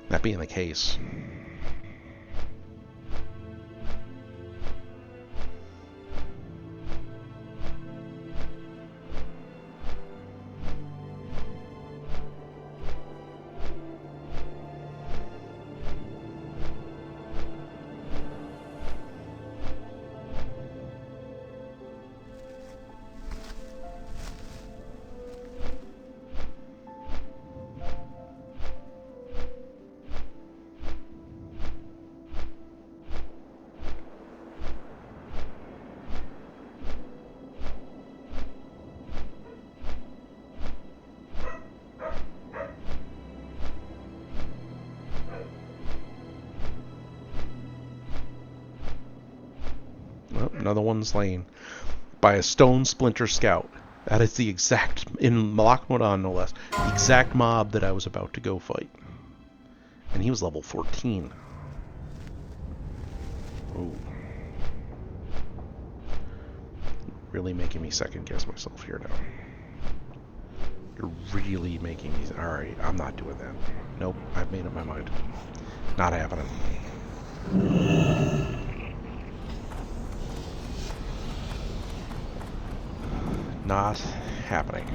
That being the case... Another one slain by a stone splinter scout. That is the exact, in Malak Modan no less, the exact mob that I was about to go fight. And he was level 14. Ooh. Really making me second guess myself here now. You're really making me... Alright, I'm not doing that. Nope, I've made up my mind. Not happening. Not happening.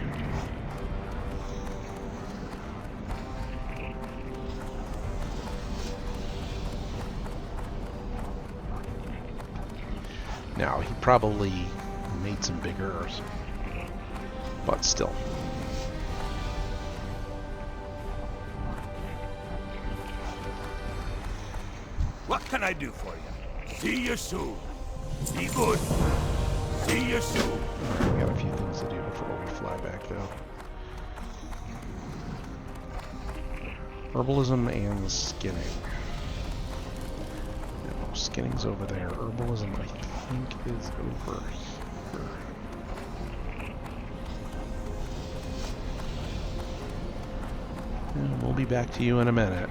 Now, he probably made some big errors, but still. What can I do for you? See you soon. Be good. See you soon. We got a few things to do before we fly back, though. Herbalism and skinning. No, skinning's over there. Herbalism, I think, is over here. And we'll be back to you in a minute.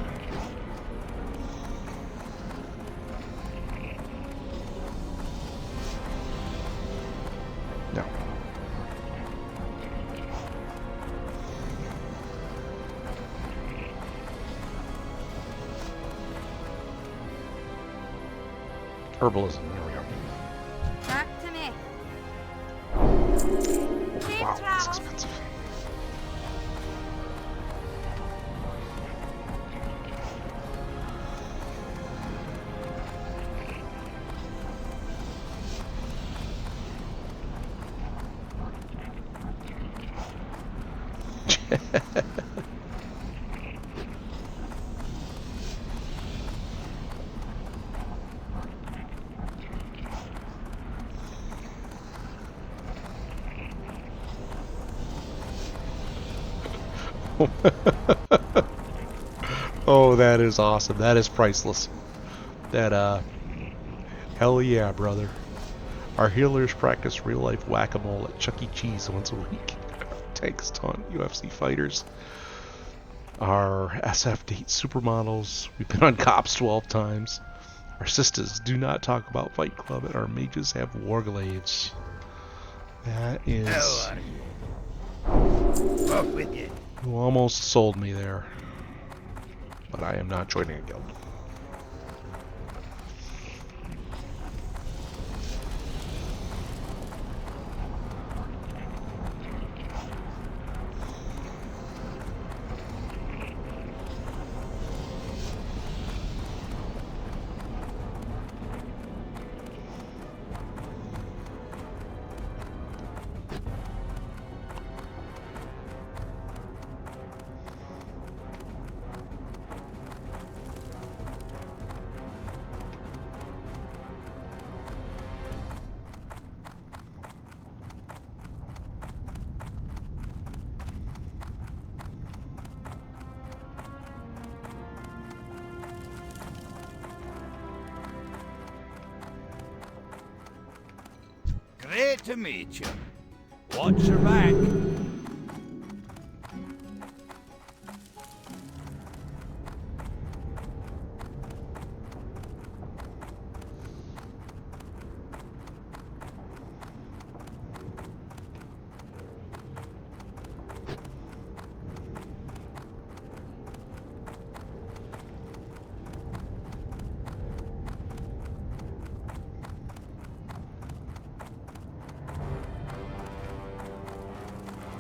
No. Herbalism, there we go. Back to me. Safe Wow, that's travels. expensive. Oh, that is awesome. That is priceless. That, hell yeah, brother. Our healers practice real-life whack-a-mole at Chuck E. Cheese once a week. Tanks taunt UFC fighters. Our SF dates supermodels. We've been on Cops 12 times. Our sisters do not talk about Fight Club, and our mages have warglaives. That is... Hell out of here. Off with you. You almost sold me there. But I am not joining a guild. Great to meet you. Watch your back.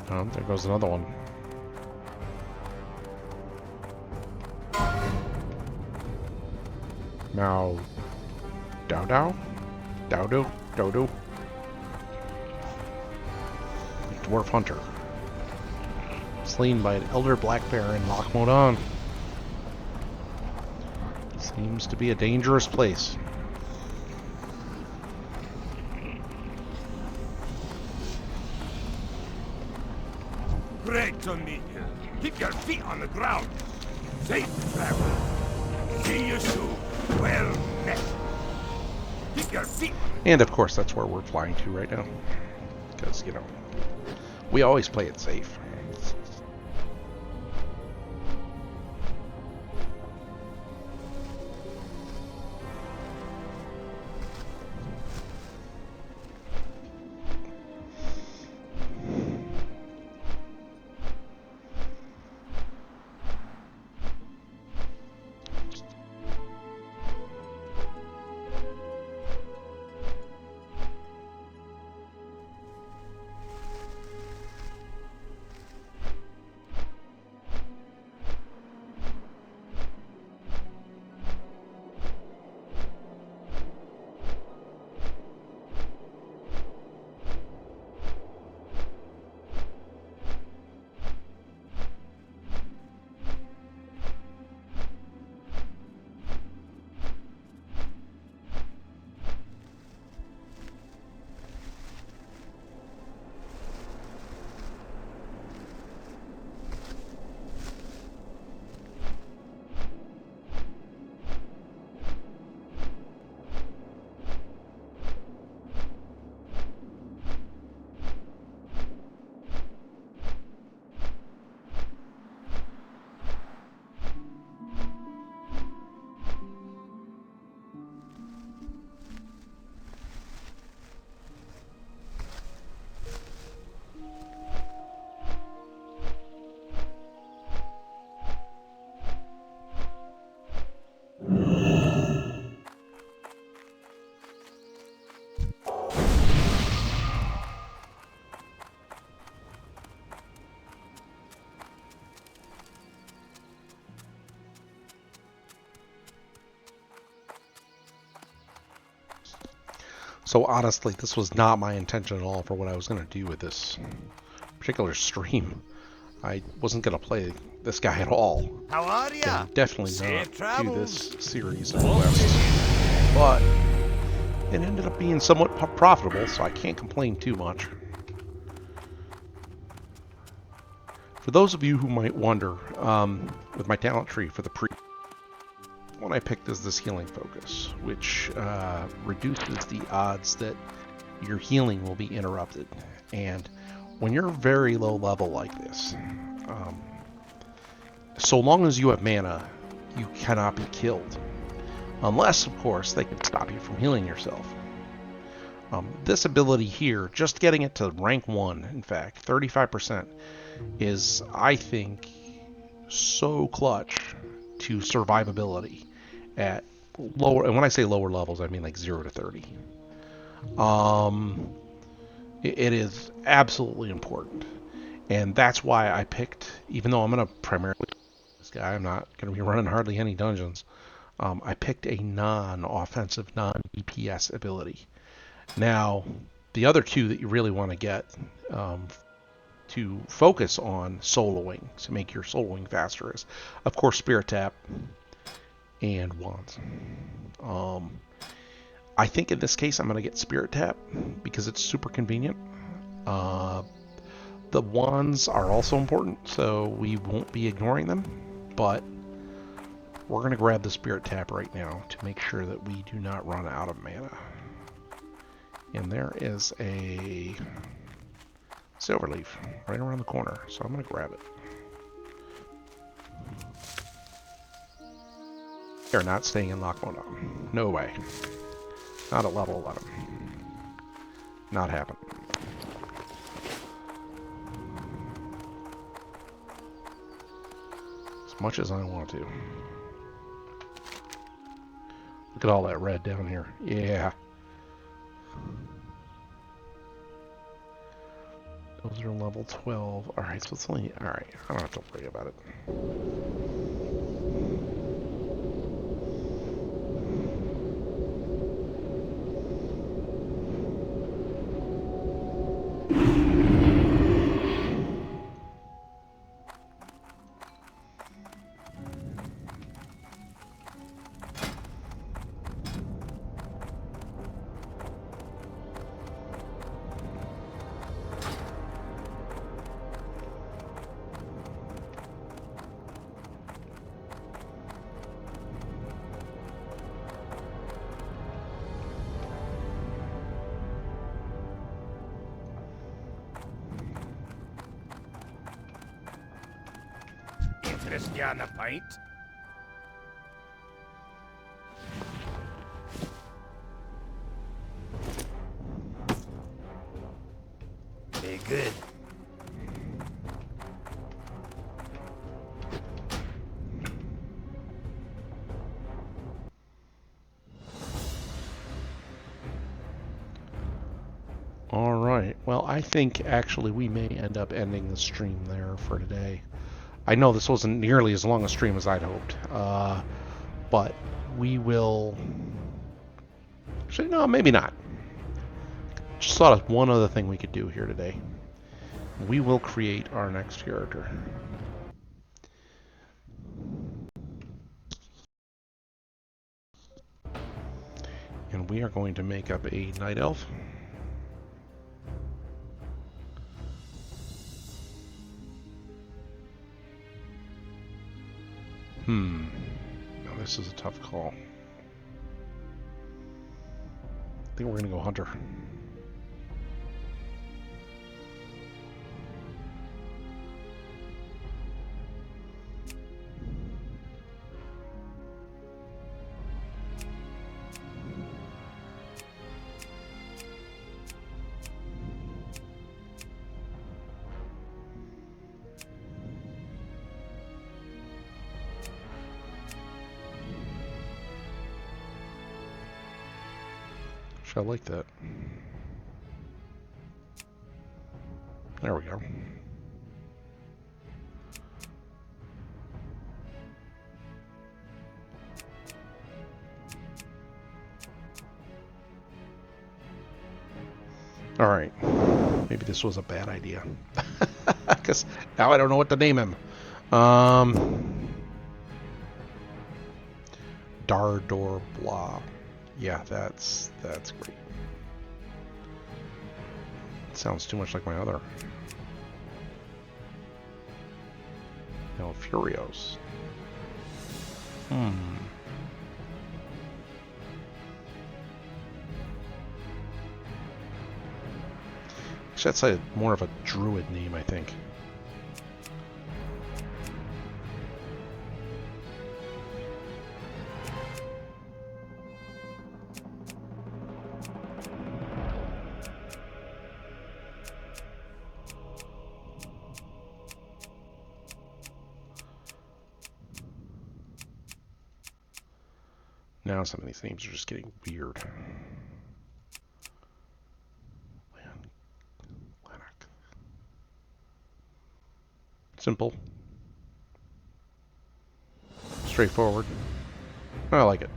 Oh, there goes another one. Now, Dow? Dodo? Dwarf Hunter. Slain by an Elder Black Bear in Loch Modan. Seems to be a dangerous place. Great to meet you. Keep your feet on the ground. Safe travel. See you soon. Well met. Keep your feet. And of course, that's where we're flying to right now. Because, you know, we always play it safe. So honestly, this was not my intention at all for what I was going to do with this particular stream. I wasn't going to play this guy at all. How are ya? And definitely Safe not do travels. this series of quests. But it ended up being somewhat profitable, so I can't complain too much. For those of you who might wonder, with my talent tree for the one I picked is this healing focus, which reduces the odds that your healing will be interrupted. And when you're very low level like this, so long as you have mana, you cannot be killed. Unless, of course, they can stop you from healing yourself. This ability here, just getting it to rank 1, in fact, 35%, is, I think, so clutch to survivability at lower, and when I say lower levels, I mean like 0 to 30. It is absolutely important. And that's why I picked, even though I'm going to primarily this guy, I'm not going to be running hardly any dungeons. I picked a non-offensive, non-DPS ability. Now, the other two that you really want to get to focus on soloing, to make your soloing faster, is, of course, Spirit Tap and Wands. I think in this case I'm going to get Spirit Tap because it's super convenient. The Wands are also important, so we won't be ignoring them, but we're going to grab the Spirit Tap right now to make sure that we do not run out of mana. And there is a silver leaf right around the corner, so I'm going to grab it. They're not staying in lock mode. No way. Not at level 11. Not happening. As much as I want to. Look at all that red down here. Yeah. Those are level 12. Alright, so it's only... Alright, I don't have to worry about it. Interest ya in a pint? Very good. Alright, well, I think actually we may end up ending the stream there for today. I know this wasn't nearly as long a stream as I'd hoped, but we will... Actually, no, maybe not. Just thought of one other thing we could do here today. We will create our next character. And we are going to make up a night elf. Now this is a tough call. I think we're going to go hunter. I like that. There we go. Alright. Maybe this was a bad idea. Because now I don't know what to name him. Dardor Blah. Yeah, that's great. It sounds too much like my other. No, Furios. Actually, that's more of a druid name, I think. Now some of these names are just getting weird. Simple. Straightforward. I like it.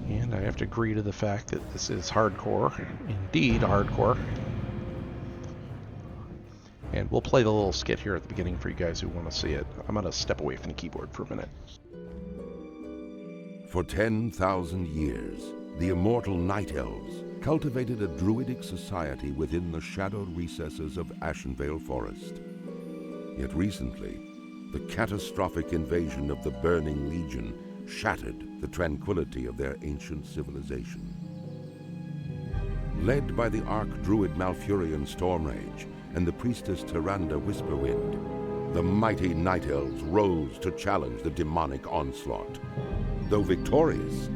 And I have to agree to the fact that this is hardcore. Indeed, hardcore. And we'll play the little skit here at the beginning for you guys who want to see it. I'm going to step away from the keyboard for a minute. For 10,000 years, the immortal Night Elves cultivated a druidic society within the shadowed recesses of Ashenvale Forest. Yet recently, the catastrophic invasion of the Burning Legion shattered the tranquility of their ancient civilization. Led by the Archdruid Malfurion Stormrage and the priestess Tyrande Whisperwind, the mighty Night Elves rose to challenge the demonic onslaught. Though victorious,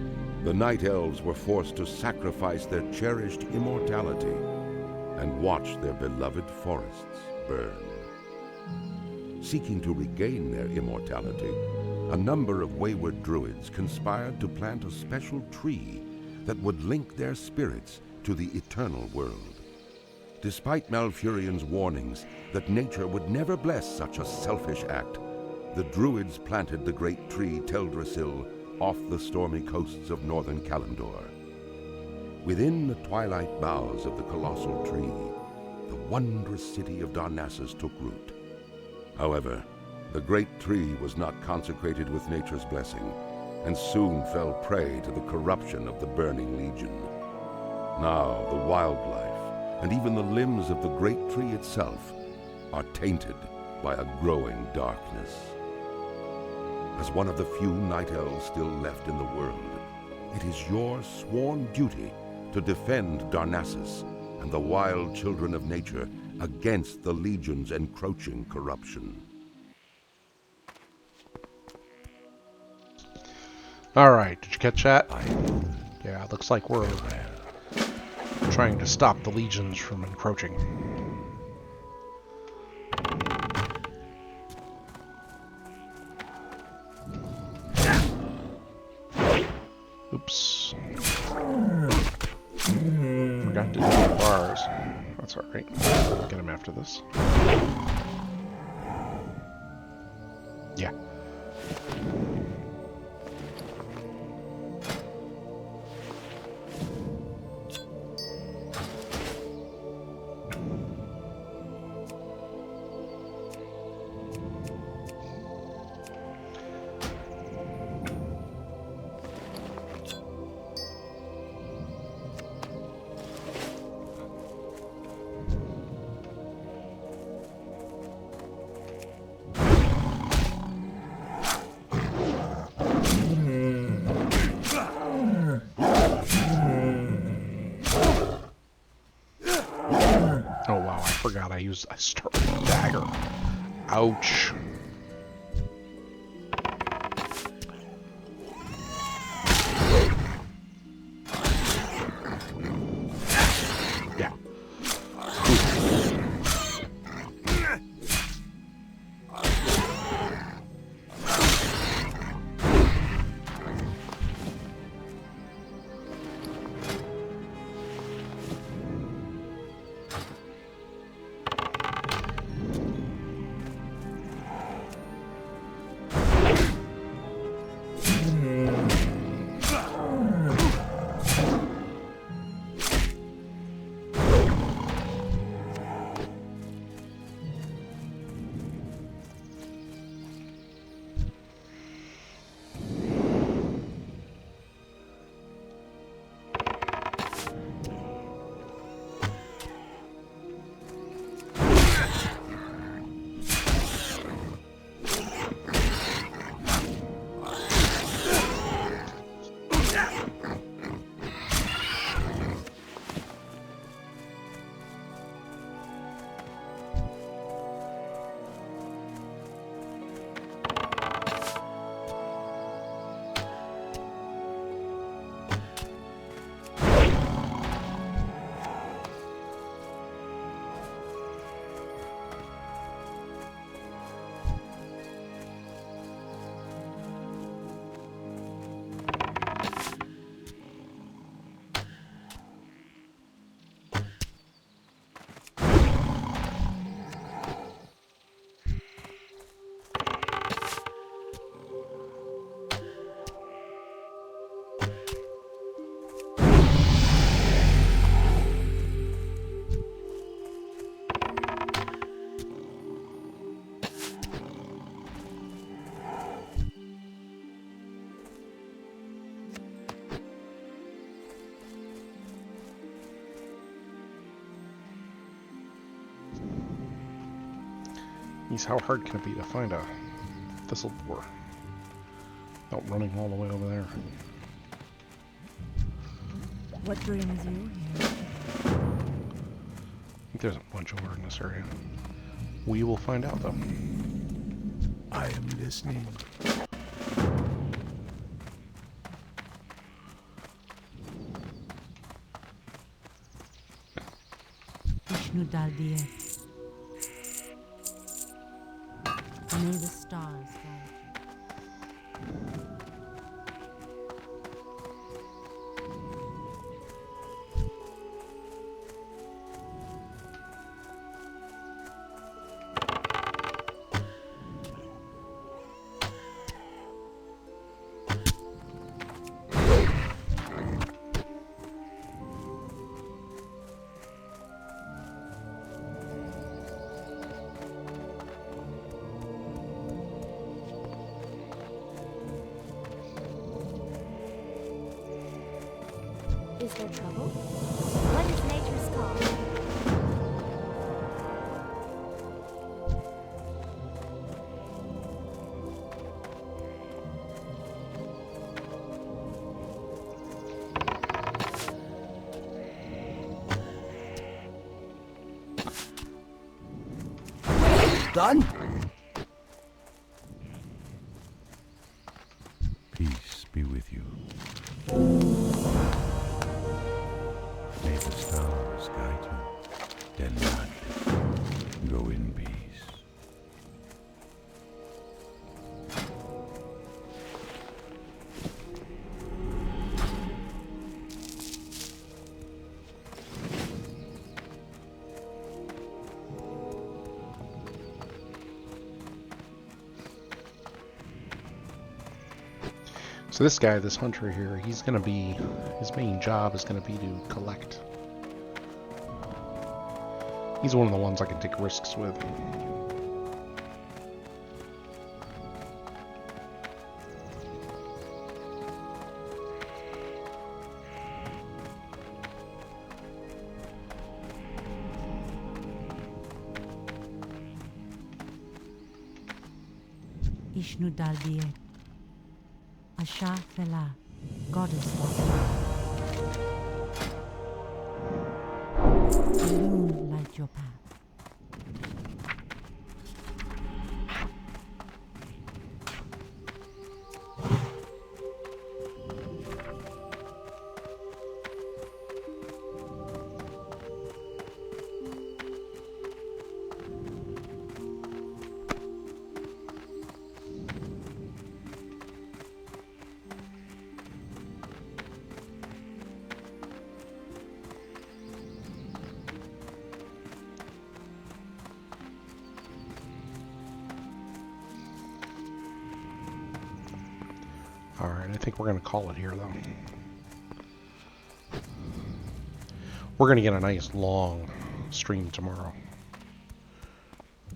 the Night Elves were forced to sacrifice their cherished immortality and watch their beloved forests burn. Seeking to regain their immortality, a number of wayward druids conspired to plant a special tree that would link their spirits to the eternal world. Despite Malfurion's warnings that nature would never bless such a selfish act, the druids planted the great tree Teldrassil off the stormy coasts of northern Kalimdor. Within the twilight boughs of the colossal tree, the wondrous city of Darnassus took root. However, the great tree was not consecrated with nature's blessing, and soon fell prey to the corruption of the Burning Legion. Now the wildlife, and even the limbs of the great tree itself, are tainted by a growing darkness. As one of the few Night Elves still left in the world, it is your sworn duty to defend Darnassus and the wild children of nature against the Legion's encroaching corruption. Alright, did you catch that? Yeah, it looks like we're trying to stop the legions from encroaching. Oops. Forgot to do the bars. That's alright. I'll get him after this. Yeah. Oh wow, I forgot I start with a dagger. Ouch. Yeah. Geez, how hard can it be to find a thistle boar without running all the way over there? What brings you here? I think there's a bunch over in this area. We will find out, though. I am listening. Vishnu Daldiet. May the stars guide Is there trouble? What is nature's call? Done? Peace be with you. May the stars guide you. Denad, go in peace. So this guy, this hunter here, he's gonna be, his main job is gonna be to collect. He's one of the ones I can take risks with. Vishnu Daldiet. Asha Fela, goddess water. The moon light your path. Alright, I think we're going to call it here, though. We're going to get a nice long stream tomorrow.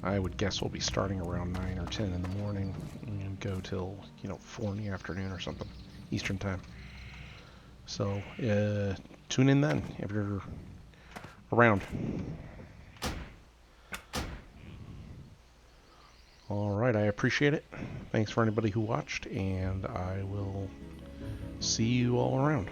I would guess we'll be starting around 9 or 10 in the morning and go till, 4 in the afternoon or something, Eastern time. So, tune in then if you're around. Alright, I appreciate it. Thanks for anybody who watched, and I will see you all around.